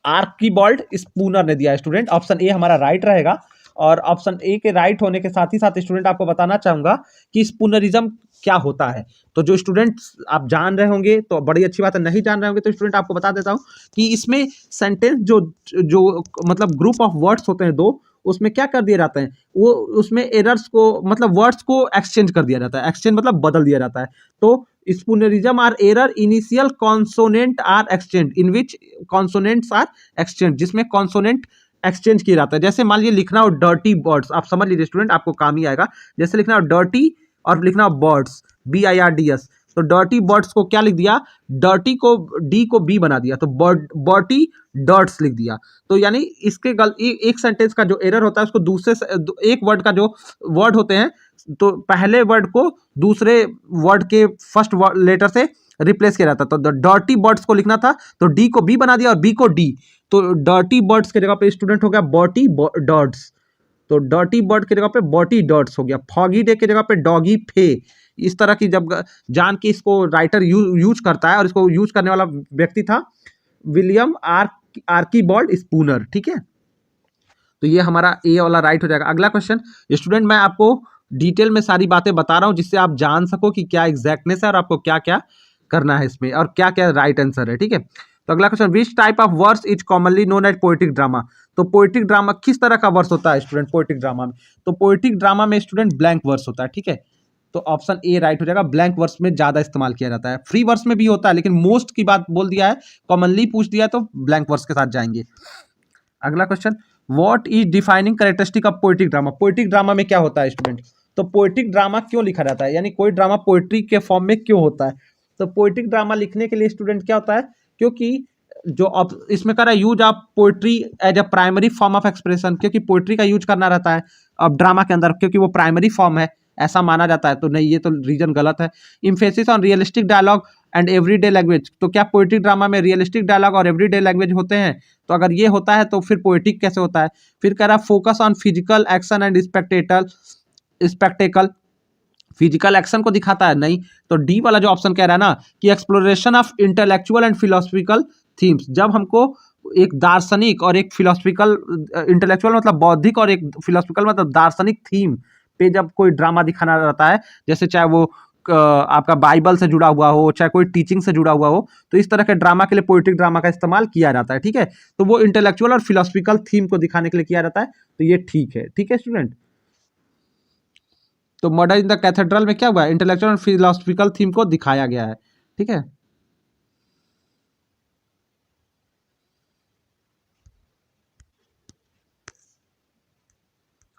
A: आर्कीबाल्ड स्पूनर ने दिया है स्टूडेंट। ऑप्शन ए हमारा राइट रहेगा। और ऑप्शन ए के राइट होने के साथ ही साथ स्टूडेंट आपको बताना चाहूंगा कि स्पूनरिज्म क्या होता है। तो जो स्टूडेंट आप जान रहे होंगे तो बड़ी अच्छी बात है, नहीं जान रहे होंगे तो स्टूडेंट आपको बता देता हूं कि इसमें सेंटेंस जो जो मतलब ग्रुप ऑफ वर्ड्स होते हैं दो, उसमें क्या कर दिए जाते हैं, वो उसमें एरर्स को मतलब वर्ड्स को एक्सचेंज कर दिया जाता है। एक्सचेंज मतलब बदल दिया जाता है। तो spoonerism are error initial consonant are exchange in which consonants are exchange, जिसमें कॉन्सोनेंट एक्सचेंज किया जाता है। जैसे मान लीजिए लिखना हो डर्टी बर्ड्स, आप समझ लीजिए स्टूडेंट, आपको काम ही आएगा। जैसे लिखना हो डर्टी और लिखना हो बर्ड्स, BIRDS, तो डर्टी बर्ड्स को क्या लिख दिया, डर्टी को डी को बी बना दिया, तो बर्टी डर्ट्स लिख दिया। तो यानी इसके एक सेंटेंस का जो एरर होता है उसको दूसरे एक वर्ड का जो वर्ड होते हैं, तो पहले वर्ड को दूसरे वर्ड के फर्स्ट लेटर से रिप्लेस किया जाता है। तो डर्टी बर्ड्स को लिखना था तो डी को बी बना दिया और बी को डी, तो डर्टी बर्ड्स की जगह पे स्टूडेंट हो गया बॉटी डर्ट्स, तो डर्टी बर्ड की जगह पे बॉटी डर्ट्स हो गया। फॉगी डे की जगह पे डॉगी फे। इस तरह की जब जान के इसको राइटर यूज करता है, और इसको यूज करने वाला व्यक्ति था विलियम आर्कीबॉल्ड स्पूनर। ठीक है, तो ये हमारा ए वाला राइट हो जाएगा। अगला क्वेश्चन स्टूडेंट, मैं आपको डिटेल में सारी बातें बता रहा हूं जिससे आप जान सको कि क्या एग्जैक्टनेस है और आपको क्या क्या करना है इसमें और क्या क्या राइट आंसर है। ठीक है, तो अगला question, which type of verse is commonly known as poetic drama. तो पोएटिक ड्रामा किस तरह का वर्स होता है स्टूडेंट पोएटिक ड्रामा में? तो पोएटिक ड्रामा में स्टूडेंट ब्लैंक वर्स होता है। ठीक है, तो ऑप्शन ए राइट हो जाएगा। ब्लैंक वर्स में ज्यादा इस्तेमाल किया जाता है, फ्री वर्स में भी होता है लेकिन मोस्ट की बात बोल दिया है, कॉमनली पूछ दिया है तो ब्लैंक वर्स के साथ जाएंगे। अगला question, what is defining characteristic of poetic drama. Poetic drama में क्या होता है स्टूडेंट? तो पोएटिक ड्रामा क्यों लिखा जाता है, यानी कोई ड्रामा पोएट्री के फॉर्म में क्यों होता है? तो पोएटिक ड्रामा लिखने के लिए स्टूडेंट क्या होता है, क्योंकि जो अब इसमें कर रहा है use of poetry as a primary form of expression, क्योंकि पोएट्री का यूज करना रहता है अब ड्रामा के अंदर, क्योंकि वो प्राइमरी फॉर्म है ऐसा माना जाता है। तो नहीं, ये तो रीजन गलत है। Emphasis on realistic dialogue and everyday language, तो क्या पोएटिक ड्रामा में रियलिस्टिक डायलॉग और एवरीडे लैंग्वेज होते हैं? तो अगर ये होता है तो फिर पोएटिक कैसे होता है? फिर कह रहा है focus on physical action and spectacle, physical action को दिखाता है? नहीं। तो डी वाला जो ऑप्शन कह रहा है ना कि exploration of intellectual and philosophical themes, जब हमको एक दार्शनिक और एक फिलोसफिकल, इंटेलेक्चुअल मतलब बौद्धिक और एक फिलोसफिकल मतलब दार्शनिक थीम पे जब कोई ड्रामा दिखाना रहता है, जैसे चाहे वो आपका बाइबल से जुड़ा हुआ हो, चाहे कोई टीचिंग से जुड़ा हुआ हो, तो इस तरह के ड्रामा के लिए पोएटिक ड्रामा का इस्तेमाल किया जाता है। ठीक है, तो वो इंटेलेक्चुअल और फिलोसफिकल थीम को दिखाने के लिए किया जाता है, तो ये ठीक है। ठीक है स्टूडेंट, तो मर्डर इन द कैथेड्रल में क्या हुआ है, इंटेलेक्चुअल और फिलोसफिकल थीम को दिखाया गया है। ठीक है,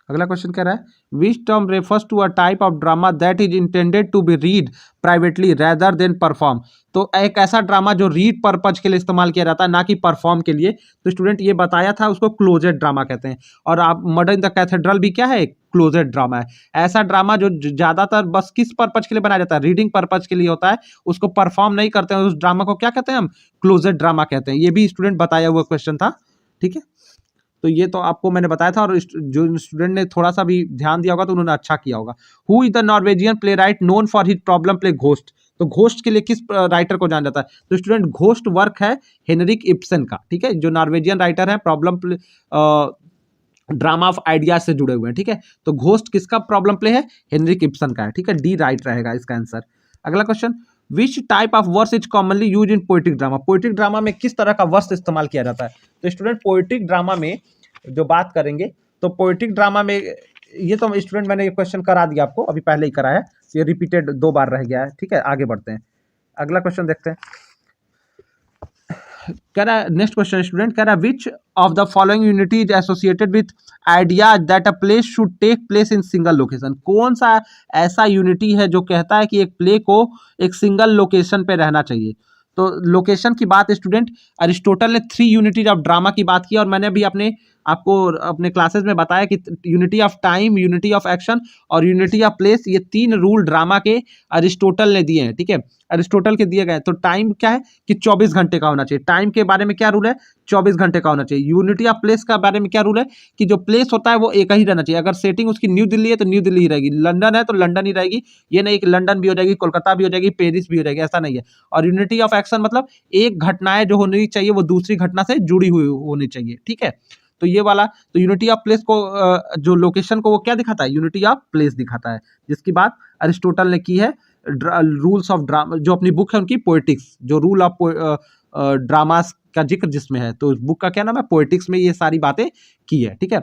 A: अगला क्वेश्चन कह रहा है which term refers to a type of drama that is intended to be read privately rather than perform. तो एक ऐसा ड्रामा जो रीड पर्पज के लिए इस्तेमाल किया जाता है, ना कि परफॉर्म के लिए। तो स्टूडेंट ये बताया था, उसको क्लोजेड ड्रामा कहते हैं। और आप मर्डर इन द कैथेड्रल भी क्या है, क्लोजेड ड्रामा है। ऐसा ड्रामा जो ज्यादातर बस किस पर्पज के लिए बनाया जाता है, रीडिंग पर्पज के लिए होता है, उसको परफॉर्म नहीं करते हैं, उस ड्रामा को क्या कहते हैं हम, क्लोजेड ड्रामा कहते हैं। ये भी स्टूडेंट बताया हुआ क्वेश्चन था। ठीक है, तो ये तो आपको मैंने बताया था, और जो स्टूडेंट ने थोड़ा सा भी ध्यान दिया होगा तो उन्होंने अच्छा किया होगा। Who is the Norwegian play right known for his problem play ghost. तो घोस्ट के लिए किस राइटर को जाना जाता है? तो स्टूडेंट घोस्ट वर्क है हेनरिक इब्सन का। ठीक है, जो नॉर्वेजियन राइटर है, problem play drama of ideas से जुड़े हुए हैं। ठीक है, तो घोस्ट किसका प्रॉब्लम प्ले है, हेनरिक इब्सन का है। ठीक है, डी राइट रहेगा इसका आंसर। अगला question, which type of verse is commonly use in poetic drama. Poetic drama में किस तरह का वर्स इस्तेमाल किया जाता है? तो स्टूडेंट पोएटिक ड्रामा में जो बात करेंगे, तो पोएटिक ड्रामा में ये तो स्टूडेंट मैंने ये क्वेश्चन करा दिया आपको, अभी पहले ही करा है, ये रिपीटेड 2 बार रह गया है। ठीक है, आगे बढ़ते हैं, अगला क्वेश्चन देखते हैं। कह रहा है नेक्स्ट क्वेश्चन स्टूडेंट, कह रहा है which of the following unity is associated with idea that a play should take place in single location. कौन सा ऐसा यूनिटी है जो कहता है कि एक प्ले को एक सिंगल लोकेशन पे रहना चाहिए? तो लोकेशन की बात स्टूडेंट, अरिस्टोटल ने 3 यूनिटीज ऑफ ड्रामा की बात की, और मैंने भी आपको अपने क्लासेस में बताया कि unity of time, unity of action और यूनिटी ऑफ प्लेस, ये 3 रूल ड्रामा के अरिस्टोटल ने दिए हैं। ठीक है, अरिस्टोटल के दिए गए। तो टाइम क्या है कि 24 घंटे का होना चाहिए, टाइम के बारे में क्या रूल है, 24 घंटे का होना चाहिए। यूनिटी ऑफ प्लेस का बारे में क्या रूल है कि जो प्लेस होता है वो एक ही रहना चाहिए। अगर सेटिंग उसकी न्यू दिल्ली है तो न्यू दिल्ली ही रहेगी, लंदन है तो लंदन ही रहेगी, ये नहीं कि लंदन भी हो जाएगी, कोलकाता भी हो जाएगी, पेरिस भी हो जाएगी, ऐसा नहीं है। और यूनिटी ऑफ एक्शन मतलब एक घटनाएं जो होनी चाहिए वो दूसरी घटना से जुड़ी हुई होनी चाहिए। ठीक है, तो ये वाला तो यूनिटी ऑफ प्लेस को जो लोकेशन को वो क्या दिखाता है, यूनिटी ऑफ प्लेस दिखाता है, जिसकी बात अरिस्टोटल ने की है रूल्स ऑफ ड्रामा, जो अपनी बुक है उनकी पोएटिक्स, जो रूल ऑफ ड्रामास का जिक्र जिसमें है, तो उस बुक का क्या नाम है, पोएटिक्स में ये सारी बातें की है, ठीक है।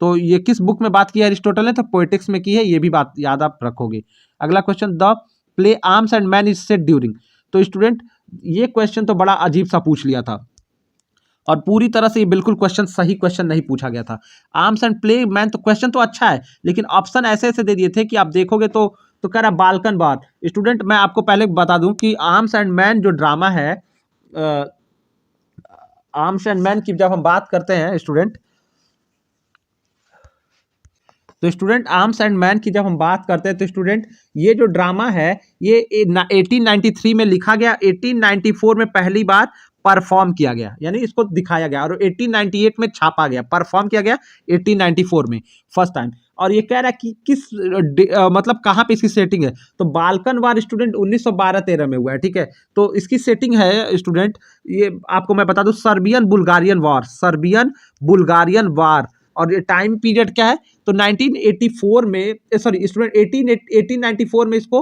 A: तो ये किस बुक में बात की है अरिस्टोटल ने, तो पोएटिक्स में की है, ये भी बात याद आप रखोगे। अगला question, the play arms and man is set during. तो स्टूडेंट ये क्वेश्चन तो बड़ा अजीब सा पूछ लिया था, और पूरी तरह से ये बिल्कुल क्वेश्चन सही क्वेश्चन नहीं पूछा गया था। आर्म्स एंड प्ले मैन, तो क्वेश्चन तो अच्छा है, लेकिन ऑप्शन ऐसे ऐसे दे दिए थे कि आप देखोगे तो कह रहा बाल्कन वार। स्टूडेंट मैं आपको पहले बता दूं कि आर्म्स एंड मैन जो ड्रामा है, आर्म्स एंड मैन की जब हम बात करते हैं स्टूडेंट, तो स्टूडेंट आर्म्स एंड मैन की जब हम बात करते हैं, तो स्टूडेंट ये जो ड्रामा है ये 1893 में लिखा गया, 1894 में पहली बार परफॉर्म किया गया, यानी इसको दिखाया गया, और 1898 में छापा गया, परफॉर्म किया गया 1894 में फर्स्ट टाइम। और ये कह रहा है कि किस मतलब कहाँ पे इसकी सेटिंग है, तो बाल्कन वार स्टूडेंट 1912-13 में हुआ है, ठीक है। तो इसकी सेटिंग है स्टूडेंट, ये आपको मैं बता दूं, सर्बियन बुल्गारियन वार, सर्बियन बुल्गारियन वार। और ये टाइम पीरियड क्या है, तो 1984 में, सॉरी स्टूडेंट 1894 में इसको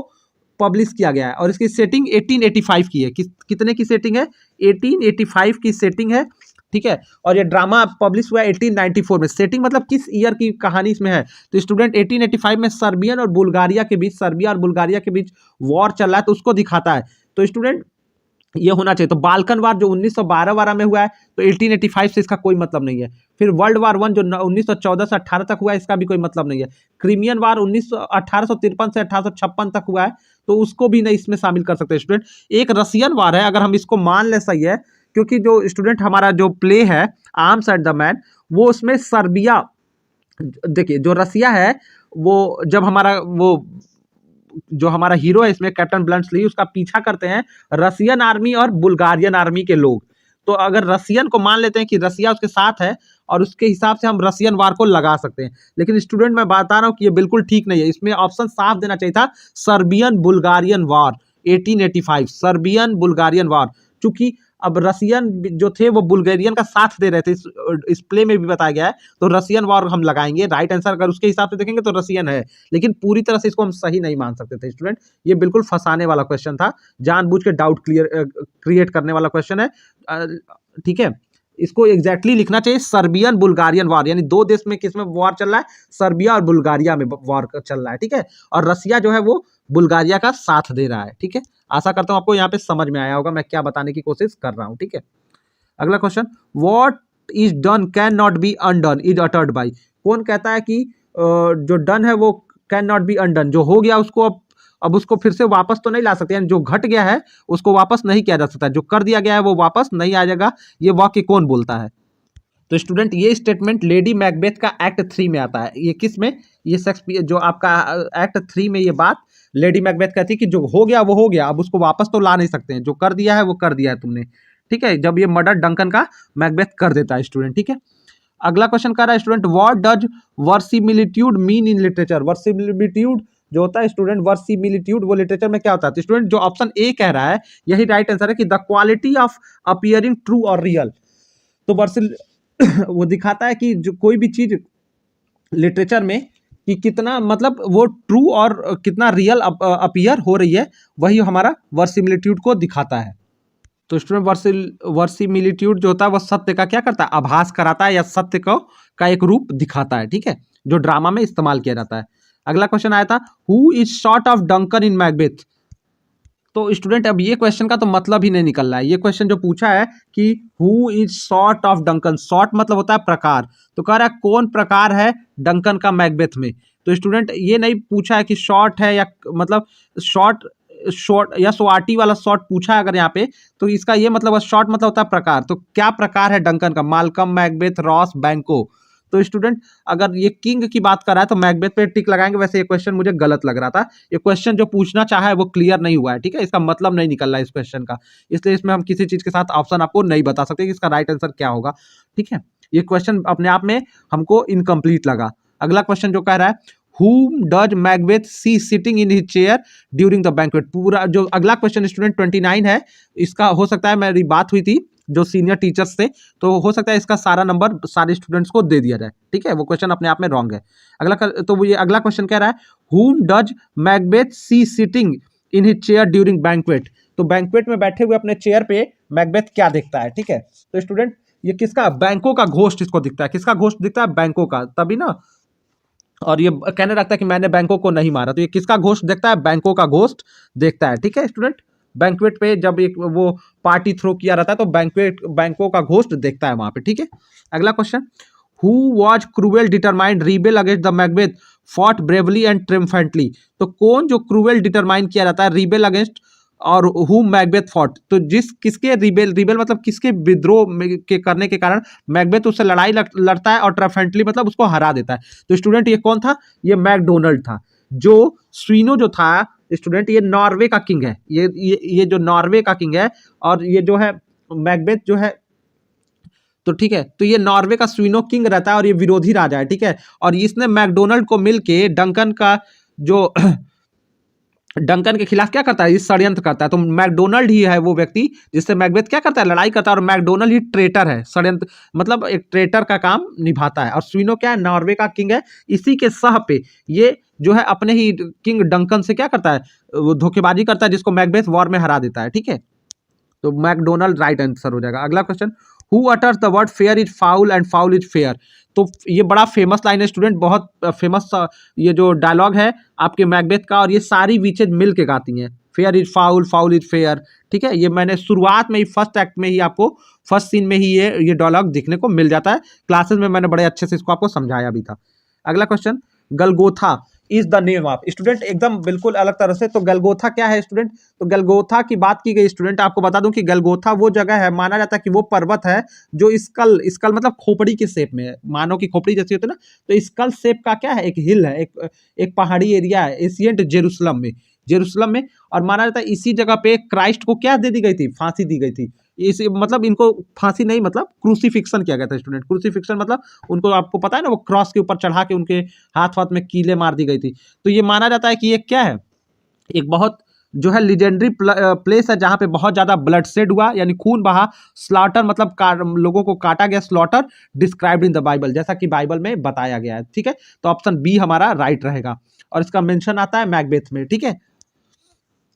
A: पब्लिश किया गया है, और इसकी सेटिंग 1885 की है। कितने की सेटिंग है, 1885 की सेटिंग है, ठीक है। और ये ड्रामा पब्लिश हुआ है 1894 में। सेटिंग मतलब किस ईयर की कहानी इसमें है, तो स्टूडेंट 1885 में सर्बियन और बुल्गारिया के बीच, सर्बिया और बुल्गारिया के बीच वॉर चल रहा है, तो उसको दिखाता है। तो स्टूडेंट ये होना चाहिए। तो बाल्कन वार जो 1912 में हुआ है, तो 1885 से इसका कोई मतलब नहीं है। फिर वर्ल्ड वार 1 जो 1914 से 18 तक हुआ है, इसका भी कोई मतलब नहीं है। क्रीमियन वार 1853 से 1856 तक हुआ है, तो उसको भी नहीं इसमें शामिल कर सकते स्टूडेंट। एक रसियन वार है, अगर हम इसको मान ले सही है, क्योंकि जो स्टूडेंट हमारा जो प्ले है आर्म्स एंड द मैन, वो उसमें सर्बिया, देखिए जो रसिया है, वो जब हमारा वो जो हमारा हीरो है इसमें कैप्टन ब्लंट्सली, उसका पीछा करते हैं रसियन आर्मी और बुल्गारियन आर्मी के लोग। तो अगर रसियन को मान लेते हैं कि रसिया उसके साथ है, और उसके हिसाब से हम रसियन वार को लगा सकते हैं, लेकिन स्टूडेंट मैं बता रहा हूं कि ये बिल्कुल ठीक नहीं है। इसमें ऑप्शन साफ देना चाहिए था, सर्बियन बुल्गारियन वार 1885, सर्बियन बुल्गारियन वार। चूंकि अब रसियन जो थे वो बुल्गारियन का साथ दे रहे थे, इस प्ले में भी बताया गया है, तो रसियन वॉर हम लगाएंगे। राइट आंसर अगर उसके हिसाब से देखेंगे तो रसियन है, लेकिन पूरी तरह से इसको हम सही नहीं मान सकते थे स्टूडेंट। ये बिल्कुल फंसाने वाला क्वेश्चन था, जानबूझ के डाउट क्रिएट करने वाला क्वेश्चन है, ठीक है। इसको एग्जैक्टली लिखना चाहिए सर्बियन बुल्गारियन वॉर, यानी दो देश में किसमें वॉर चल रहा है, सर्बिया और बुल्गारिया में वॉर चल रहा है, ठीक है। और रसिया जो है वो बुल्गारिया का साथ दे रहा है, ठीक है। आशा करता हूं आपको यहाँ पे समझ में आया होगा मैं क्या बताने की कोशिश कर रहा हूं, ठीक है। अगला question, what is done can not be undone is uttered by. कौन कहता है कि जो डन है वो कैन नॉट बी अनडन, जो हो गया उसको अब उसको फिर से वापस तो नहीं ला सकते, यानी जो घट गया है उसको वापस नहीं किया जा सकता, जो कर दिया गया है वो वापस नहीं आ जाएगा। ये वाक्य कौन बोलता है, तो स्टूडेंट ये स्टेटमेंट लेडी मैकबेथ का एक्ट 3 में आता है। ये किस में, ये शेक्सपियर जो आपका एक्ट 3 में ये बात लेडी मैकबेथ कहती है कि जो हो गया वो हो गया, अब उसको वापस तो ला नहीं सकते हैं, जो कर दिया है वो कर दिया है तुमने, ठीक है। जब ये मर्डर डंकन का मैकबेथ कर देता है स्टूडेंट, ठीक है। अगला क्वेश्चन कर रहा है student, what does verisimilitude mean in literature. Verisimilitude जो होता है स्टूडेंट, वर्सिमिलिट्यूड वो लिटरेचर में क्या होता है, तो स्टूडेंट जो ऑप्शन ए कह रहा है यही राइट आंसर है कि the quality of appearing true और रियल। तो वर्सिल वो दिखाता है कि जो कोई भी चीज लिटरेचर में कि कितना मतलब वो ट्रू और कितना रियल अपीयर हो रही है, वही हमारा वर्सिमिलिट्यूड को दिखाता है। तो स्टूडेंट वर्सिमिलिट्यूड जो होता है वो सत्य का क्या करता है, आभास कराता है, या सत्य को का एक रूप दिखाता है, ठीक है, जो ड्रामा में इस्तेमाल किया जाता है। अगला क्वेश्चन आया था, who is short of Duncan in Macbeth. तो स्टूडेंट अब ये क्वेश्चन का तो मतलब ही नहीं निकल रहा है। ये क्वेश्चन जो पूछा है कि who is short of Duncan, short मतलब होता है प्रकार, तो कह रहा है कौन प्रकार है डंकन का मैकबेथ में। तो स्टूडेंट ये नहीं पूछा है कि शॉर्ट है या मतलब शॉर्ट या स्वाटी वाला शॉर्ट पूछा है अगर यहाँ पे, तो इसका ये मतलब शॉर्ट मतलब होता है प्रकार। तो क्या प्रकार है डंकन का, मालकम, मैकबेथ, रॉस, बैंको। तो स्टूडेंट अगर ये किंग की बात कर रहा है तो मैकबेथ पे टिक लगाएंगे। वैसे ये क्वेश्चन मुझे गलत लग रहा था, ये क्वेश्चन जो पूछना चाहा है वो क्लियर नहीं हुआ है, ठीक है, इसका मतलब नहीं निकल रहा है इस क्वेश्चन का, इसलिए इसमें हम किसी चीज के साथ ऑप्शन आपको नहीं बता सकते कि इसका राइट आंसर क्या होगा, ठीक है। ये क्वेश्चन अपने आप में हमको इनकम्प्लीट लगा। अगला क्वेश्चन जो कह रहा है, whom does Macbeth see sitting in his chair during the banquet। पूरा जो अगला क्वेश्चन स्टूडेंट 29 है, इसका हो सकता है मेरी बात हुई थी जो सीनियर टीचर्स थे, तो हो सकता है इसका सारा नंबर सारे स्टूडेंट्स को दे दिया जाए, ठीक है। वो क्वेश्चन अपने आप में रॉन्ग है। तो ये अगला क्वेश्चन कह रहा है whom does Macbeth see sitting in his chair during banquet. तो बैंक्वेट में बैठे हुए अपने चेयर पे मैकबेथ क्या देखता है, ठीक है। तो स्टूडेंट ये किसका, बैंकों का घोस्ट इसको दिखता है। किसका घोस्ट दिखता है, बैंकों का, तभी ना। और ये कहने लगता है कि मैंने बैंकों को नहीं मारा, तो ये किसका घोस्ट देखता है, बैंकों का घोस्ट देखता है, ठीक है स्टूडेंट। बैंक्वेट पे जब एक वो पार्टी थ्रो किया रहता है तो बैंकों का घोस्ट देखता है वहां पे, ठीक है। अगला question, who was cruel determined rebel against the Macbeth fought bravely and triumphantly. तो कौन जो क्रूएल डिटरमाइन किया जाता है रीबेल अगेंस्ट और हु मैकबेथ फॉट, तो किसके रिबेल मतलब किसके विद्रोह के करने के कारण मैकबेथ उससे लड़ाई लड़ता है और ट्रिम्फेंटली मतलब उसको हरा देता है। तो स्टूडेंट ये कौन था, ये मैकडोनल्ड था। जो स्वीनो जो था स्टूडेंट, ये नॉर्वे का किंग है, ये जो नॉर्वे का किंग है, और ये जो है मैकबेथ जो है, तो ठीक है, तो ये नॉर्वे का स्वीनो किंग रहता है और ये विरोधी राजा है, ठीक है। और इसने मैकडोनल्ड को मिलके डंकन का जो डंकन के खिलाफ क्या करता है, इस षड्यंत्र करता है। तो मैकडोनल्ड ही है वो व्यक्ति जिससे मैकबेथ क्या करता है, लड़ाई करता है, और मैकडोनल्ड ही ट्रेटर है, षड्यंत्र मतलब एक ट्रेटर का काम निभाता है। और स्वीनो क्या है, नॉर्वे का किंग है। इसी के सह पे ये जो है अपने ही किंग डंकन से क्या करता है, वो धोखेबाजी करता है, जिसको मैकबेथ वॉर में हरा देता है, ठीक है। तो मैकडोनल्ड राइट आंसर हो जाएगा। अगला question, who utters the word fair is foul and foul is fair. तो ये बड़ा फेमस लाइन है स्टूडेंट, बहुत फेमस ये जो डायलॉग है आपके मैकबेथ का, और ये सारी विचेज मिल के गाती हैं, fair is foul, foul is fair, ठीक है। ये मैंने शुरुआत में ही फर्स्ट एक्ट में ही आपको फर्स्ट सीन में ही ये डायलॉग दिखने को मिल जाता है। क्लासेस में मैंने बड़े अच्छे से इसको आपको समझाया भी था। अगला question, Golgotha is the name of, student एकदम बिल्कुल अलग तरह से। तो गलगोथा क्या है स्टूडेंट, तो गलगोथा की बात की गई स्टूडेंट, आपको बता दूं कि गलगोथा वो जगह है, माना जाता है कि वो पर्वत है जो स्कल मतलब खोपड़ी के शेप में है, मानव की खोपड़ी जैसी होती है ना, तो स्कल शेप का क्या है, एक हिल है, एक पहाड़ी एरिया है एशियंट जेरूसलम में। और माना जाता है इसी जगह पे क्राइस्ट को क्या दे दी गई थी, फांसी दी गई थी। इस मतलब इनको फांसी नहीं, मतलब क्रूसीफिक्शन किया गया था स्टूडेंट। क्रूसीफिक्शन मतलब उनको, आपको पता है ना, वो क्रॉस के ऊपर चढ़ा के उनके हाथ में कीले मार दी गई थी। तो ये माना जाता है कि ये क्या है, एक बहुत जो है लीजेंडरी प्लेस है, जहां पे बहुत ज्यादा ब्लड शेड हुआ, यानी खून बहा, स्लॉटर मतलब लोगों को काटा गया, slaughter described in the Bible, जैसा कि बाइबल में बताया गया है, ठीक है। तो ऑप्शन बी हमारा राइट रहेगा, और इसका मेंशन आता है मैकबेथ में, ठीक है।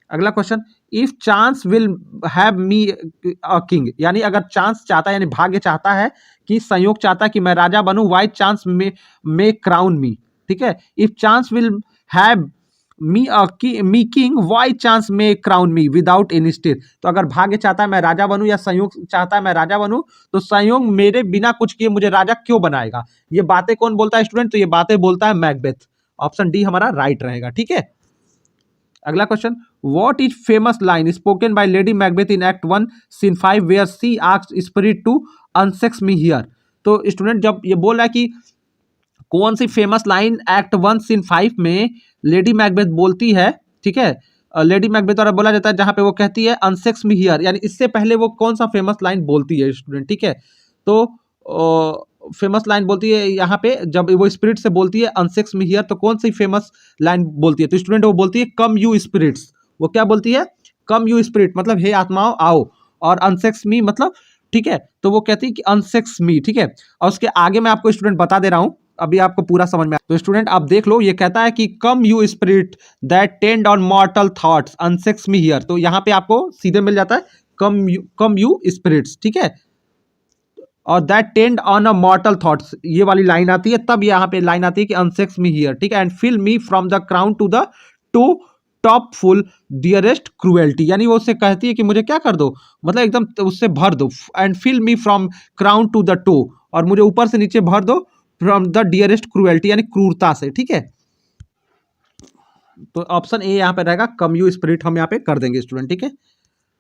A: अगला question, if chance will have me a king, यानी अगर चांस चाहता है, यानी भाग्य चाहता है, कि संयोग चाहता है कि मैं राजा बनूं, why chance may crown me, ठीक है। If chance will have me king, why chance may crown me without any state. तो अगर भाग्य चाहता है मैं राजा बनूं, या संयोग चाहता है मैं राजा बनूं, तो संयोग मेरे बिना कुछ किए मुझे राजा क्यों बनाएगा। ये बातें कौन बोलता है स्टूडेंट, तो ये बातें बोलता है मैकबेथ। ऑप्शन डी हमारा राइट रहेगा, ठीक है। अगला question, what is famous line spoken by lady Macbeth in act 1 scene 5 where she asks spirit to unsex me here. तो स्टूडेंट जब ये बोल रहा है कि कौन सी फेमस लाइन एक्ट 1 सीन 5 में लेडी मैकबेथ बोलती है, ठीक है, लेडी मैकबेथ द्वारा बोला जाता है, जहां पे वो कहती है अनसेक्स मी हियर, यानी इससे पहले वो कौन सा फेमस लाइन बोलती है स्टूडेंट, ठीक है। तो फेमस लाइन बोलती है यहाँ पे, जब वो स्पिरिट से बोलती है अनसेक्स मी हियर, तो कौन सी फेमस लाइन बोलती है, तो स्टूडेंट वो बोलती है कम यू स्पिरिट्स। वो क्या बोलती है, कम यू स्पिरिट मतलब हे आत्माओं आओ, और अनसेक्स मी मतलब, ठीक है, तो वो कहती है कि अनसेक्स मी, ठीक है। और उसके आगे मैं आपको स्टूडेंट बता दे रहा हूं, अभी आपको पूरा समझ में तो स्टूडेंट आप देख लो, ये कहता है कि come you spirit that tend on mortal thoughts unsex me here. तो यहाँ पे आपको सीधे मिल जाता है कम यू स्पिरिट्स, ठीक है, और that tend on a मॉर्टल thoughts, ये वाली लाइन आती है, तब यहाँ पे लाइन आती है कि अनसेक्स मी हियर, ठीक है, and fill me from the crown to the to top full dearest cruelty, यानी वो उससे कहती है कि मुझे क्या कर दो, मतलब एकदम उससे भर दो, and fill me from crown to the toe, और मुझे ऊपर से नीचे भर दो फ्रॉम द डियरेस्ट क्रूएल्टी, यानी क्रूरता से, ठीक है। तो ऑप्शन ए यहाँ पे रहेगा, कम यू स्पिरिट हम यहाँ पे कर देंगे स्टूडेंट, ठीक है।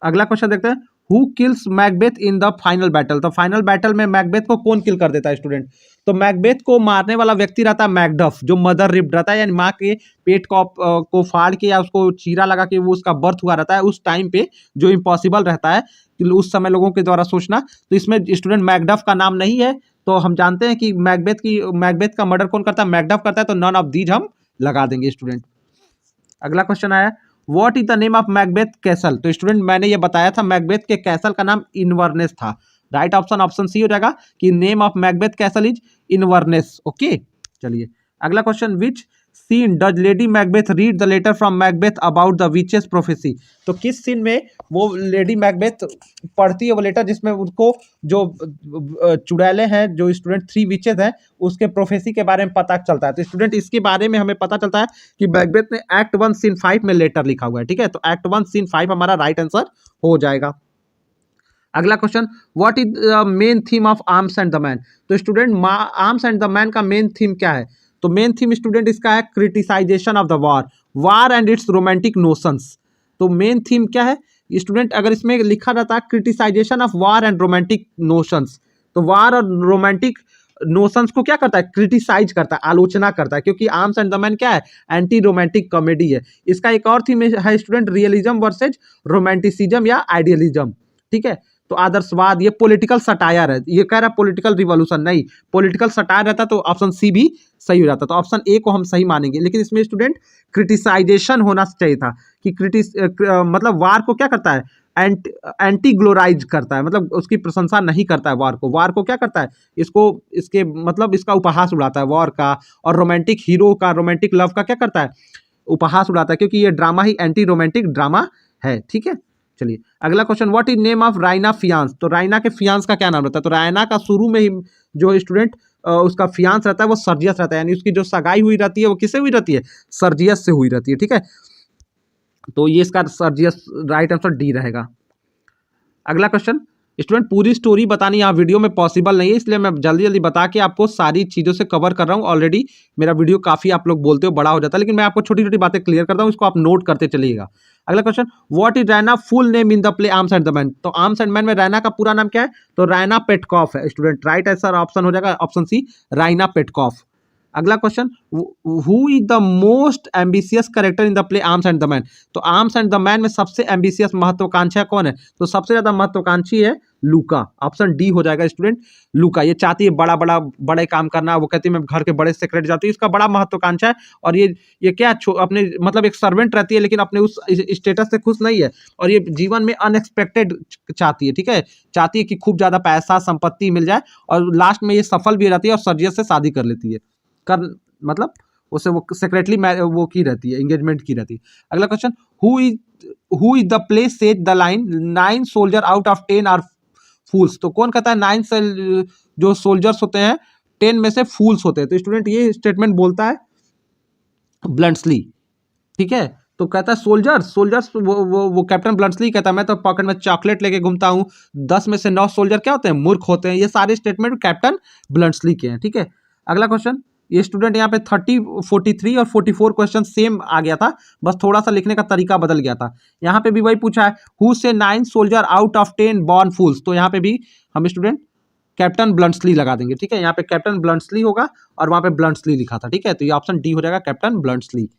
A: अगला क्वेश्चन देखते हैं, who kills Macbeth in the final battle. तो फाइनल बैटल में मैकबेथ को कौन किल कर देता है स्टूडेंट, तो मैकबेथ को मारने वाला व्यक्ति रहता है मैकडफ, जो मदर रिप्ड रहता है, यानी माँ के पेट को फाड़ के या उसको चीरा लगा के वो उसका बर्थ हुआ रहता है उस टाइम पे, जो इम्पॉसिबल रहता है कि उस समय लोगों के द्वारा सोचना। तो इसमें स्टूडेंट मैकडफ का नाम नहीं है, तो हम जानते हैं कि मैकबेथ का मर्डर कौन करता है, मैकडफ करता है, तो नन ऑफ दीज हम लगा देंगे स्टूडेंट। अगला क्वेश्चन आया, what is the name of Macbeth castle. तो स्टूडेंट मैंने ये बताया था मैकबेथ के कैसल का नाम इनवर्नेस था। राइट ऑप्शन ऑप्शन सी हो जाएगा कि name of Macbeth castle is Inverness. Okay चलिए अगला question, which scene does lady Macbeth read the letter from Macbeth about the witches prophecy. तो किस सीन में वो लेडी मैकबेथ पढ़ती है वो लेटर जिसमें उनको जो चुड़ैले हैं जो स्टूडेंट 3 विचेस हैं उसके प्रोफेसी के बारे में पता चलता है। तो स्टूडेंट इसके बारे में हमें पता चलता है कि मैकबेथ ने एक्ट 1 सीन 5 में लेटर लिखा हुआ है। ठीक है तो एक्ट 1 सीन 5 हमारा राइट आंसर हो जाएगा। अगला question, what is the main theme of Arms and the Man. तो student Arms and the Man का मेन थीम क्या है। तो मेन थीम स्टूडेंट इसका है criticisation of the war and its romantic notions. तो मेन थीम क्या है स्टूडेंट, अगर इसमें लिखा रहता है criticisation of war and romantic notions, तो वार और रोमांटिक नोशंस को क्या करता है, क्रिटिसाइज करता है, आलोचना करता है, क्योंकि आर्म्स एंड द मैन क्या है, एंटी रोमांटिक कॉमेडी है। इसका एक और थीम है स्टूडेंट रियलिज्म वर्सेज रोमांटिसिज्म या आइडियलिज्म। ठीक है तो आदर्शवाद, ये पॉलिटिकल सटायर है, ये कह रहा है पॉलिटिकल रिवॉल्यूशन नहीं, पॉलिटिकल सटायर रहता तो ऑप्शन सी भी सही हो जाता। तो ऑप्शन ए को हम सही मानेंगे, लेकिन इसमें स्टूडेंट क्रिटिसाइजेशन होना चाहिए था कि मतलब वार को क्या करता है, एंटी ग्लोराइज करता है, मतलब उसकी प्रशंसा नहीं करता है वार को क्या करता है, इसको इसके मतलब इसका उपहास उड़ाता है वॉर का, और रोमांटिक हीरो का, रोमांटिक लव का क्या करता है, उपहास उड़ाता है, क्योंकि ये ड्रामा ही एंटी रोमांटिक ड्रामा है। ठीक है चलिए अगला question, what is name of Raina faience. तो रायना के फियांस का क्या नाम रहता है। तो रायना का शुरू में ही जो स्टूडेंट उसका फियांस रहता है वो सर्जियस रहता है, यानी उसकी जो सगाई हुई रहती है वो किससे हुई रहती है, सर्जियस से हुई रहती है। ठीक है तो ये इसका सर्जियस राइट आंसर डी रहेगा। अगला क्वेश्चन, स्टूडेंट पूरी स्टोरी बतानी यहाँ वीडियो में पॉसिबल नहीं है, इसलिए मैं जल्दी जल्दी बता के आपको सारी चीज़ों से कवर कर रहा हूँ। ऑलरेडी मेरा वीडियो काफ़ी आप लोग बोलते हो बड़ा हो जाता है, लेकिन मैं आपको छोटी छोटी बातें क्लियर करता हूँ, इसको आप नोट करते चलिएगा। अगला question, what is Raina full name in the play arms and the Man. तो आर्म्स एंड मैन में रैना का पूरा नाम क्या है, तो रैना पेटकॉफ है। स्टूडेंट राइट आंसर ऑप्शन हो जाएगा ऑप्शन सी, राइना पेटकॉफ। अगला question, who is the most ambitious character in the play arms and the Man. तो आर्म्स एंड द मैन में सबसे एम्बिशियस महत्वाकांक्षा कौन है, तो सबसे ज्यादा महत्वाकांक्षी है लूका। ऑप्शन डी हो जाएगा स्टूडेंट, लूका। ये चाहती है बड़े काम करना, वो कहती है मैं घर के बड़े सेक्रेटरी जाती हूँ, इसका बड़ा महत्वाकांक्षा है। और ये क्या अपने मतलब एक सर्वेंट रहती है, लेकिन अपने उस स्टेटस से खुश नहीं है, और ये जीवन में अनएक्सपेक्टेड चाहती है। ठीक है चाहती है कि खूब ज्यादा पैसा संपत्ति मिल जाए, और लास्ट में ये सफल भी रहती है और सर्जियस से शादी कर लेती है, मतलब उसे वो सेक्रेटली वो की रहती है, एंगेजमेंट की रहती है। अगला question, who is the play says the line 9 soldier out of 10 are fools. तो कौन कहता है 9 जो सोल्जर्स होते हैं 10 में से फूल्स होते हैं। तो स्टूडेंट ये स्टेटमेंट बोलता है ब्लंट्सली। ठीक है तो कहता है सोल्जर्स वो कैप्टन ब्लंट्सली कहता है मैं तो पॉकेट में चॉकलेट लेके घूमता हूँ, 10 में से 9 सोल्जर क्या होते हैं, मूर्ख होते हैं। ये सारे स्टेटमेंट कैप्टन ब्लंट्सली के हैं। ठीक है अगला क्वेश्चन, ये स्टूडेंट यहाँ पे 30, 43 और 44 क्वेश्चन सेम आ गया था, बस थोड़ा सा लिखने का तरीका बदल गया था। यहाँ पे भी वही पूछा है, हु से 9 सोल्जर आउट ऑफ 10 बॉर्न फूल्स। तो यहाँ पे भी हम स्टूडेंट कैप्टन ब्लंट्सली लगा देंगे। ठीक है यहाँ पे कैप्टन ब्लंट्सली होगा और वहाँ पे ब्लंट्सली लिखा था। ठीक है तो ये ऑप्शन डी हो जाएगा, कैप्टन ब्लंट्सली।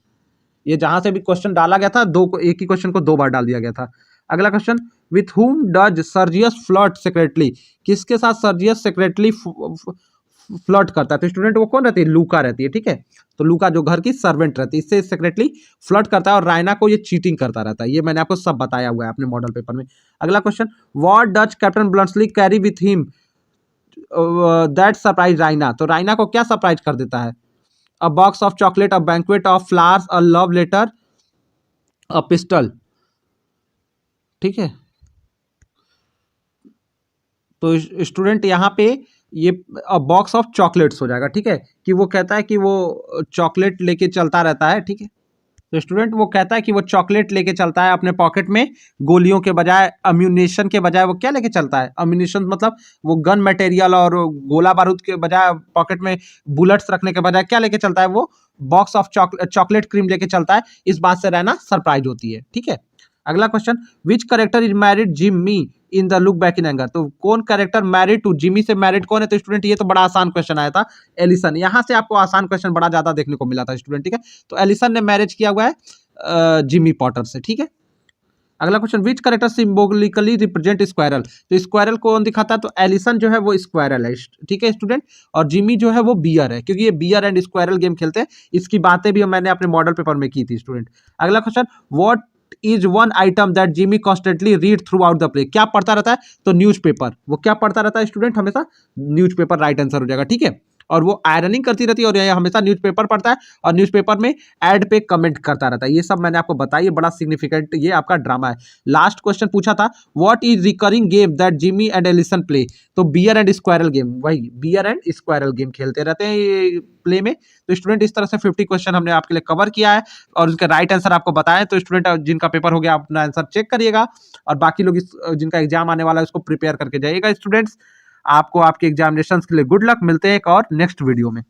A: ये जहां से भी क्वेश्चन डाला गया था एक ही क्वेश्चन को 2 बार डाल दिया गया था। अगला question, with whom does Sergius flirt secretly. किसके साथ सर्जियस सेक्रेटली फ्लर्ट करता है। तो स्टूडेंट वो कौन रहती है, लूका रहती है। ठीक है तो लूका जो घर की सर्वेंट रहती है, इससे सेक्रेटली फ्लर्ट करता है, और रायना को ये चीटिंग करता रहता है। ये मैंने आपको सब बताया हुआ है अपने मॉडल पेपर में। अगला question, what does captain Bluntschli carry with him that surprise Raina. तो रायना को क्या सरप्राइज कर देता है, a box of chocolate, a banquet of flowers, a love letter, a pistol. ठीक है तो स्टूडेंट यहाँ पे ये बॉक्स ऑफ चॉकलेट्स हो जाएगा। ठीक है कि वो कहता है कि वो चॉकलेट लेके चलता रहता है। ठीक है तो स्टूडेंट वो कहता है कि वो चॉकलेट लेके चलता है अपने पॉकेट में, गोलियों के बजाय, अम्यूनेशन के बजाय वो क्या लेके चलता है, अम्यूनेशन मतलब वो गन मटेरियल और गोला बारूद के बजाय पॉकेट में बुलेट्स रखने के बजाय क्या लेके चलता है, वो बॉक्स ऑफ चॉकलेट क्रीम लेके चलता है। इस बात से रहना सरप्राइज होती है। ठीक है अगला question, which character is married Jimmy in the look back in anger. तो कौन कैरेक्टर मैरिड टू जिमी से मैरिड कौन है। तो स्टूडेंट ये तो बड़ा आसान क्वेश्चन आया था, एलिसन। यहाँ से आपको आसान क्वेश्चन बड़ा ज्यादा देखने को मिला था स्टूडेंट। ठीक है तो एलिसन ने मैरिज किया हुआ है जिमी पॉटर से। ठीक है अगला क्वेश्चन, विच कैरेक्टर सिंबॉलिकली रिप्रेजेंट स्क्वायरल। तो स्क्वायरल कौन दिखाता है, तो एलिसन जो है वो स्क्वायरल है। ठीक है स्टूडेंट, और जिमी जो है वो बियर है, क्योंकि ये बियर एंड स्क्वायरल गेम खेलते हैं। इसकी बातें भी मैंने अपने मॉडल पेपर में की थी स्टूडेंट। अगला question, what is one item that Jimmy constantly read through out the play? क्या पढ़ता रहता है? तो न्यूज़पेपर। वो क्या पढ़ता रहता है स्टूडेंट? हमेशा न्यूज़पेपर राइट आंसर हो जाएगा, ठीक है। और वो आयरनिंग करती रहती है और ये हमेशा न्यूज़पेपर पढ़ता है और न्यूज़पेपर में एड पे कमेंट करता रहता है। ये सब मैंने आपको बताया, ये बड़ा सिग्निफिकेंट ये आपका ड्रामा है। लास्ट क्वेश्चन पूछा था, what is recurring game that Jimmy and Allison play? तो बियर एंड स्क्वायरल गेम, वही बियर एंड स्क्वायरल गेम खेलते रहते हैं ये प्ले में। तो स्टूडेंट इस तरह से 50 क्वेश्चन हमने आपके लिए कवर किया है और उसके राइट आंसर आपको बताएं। तो स्टूडेंट जिनका पेपर हो गया अपना आंसर चेक करिएगा और बाकी लोग जिनका एग्जाम आने वाला है उसको प्रिपेयर करके जाइएगा। स्टूडेंट्स आपको आपके एग्जामिनेशन के लिए गुड लक। मिलते हैं एक और नेक्स्ट वीडियो में।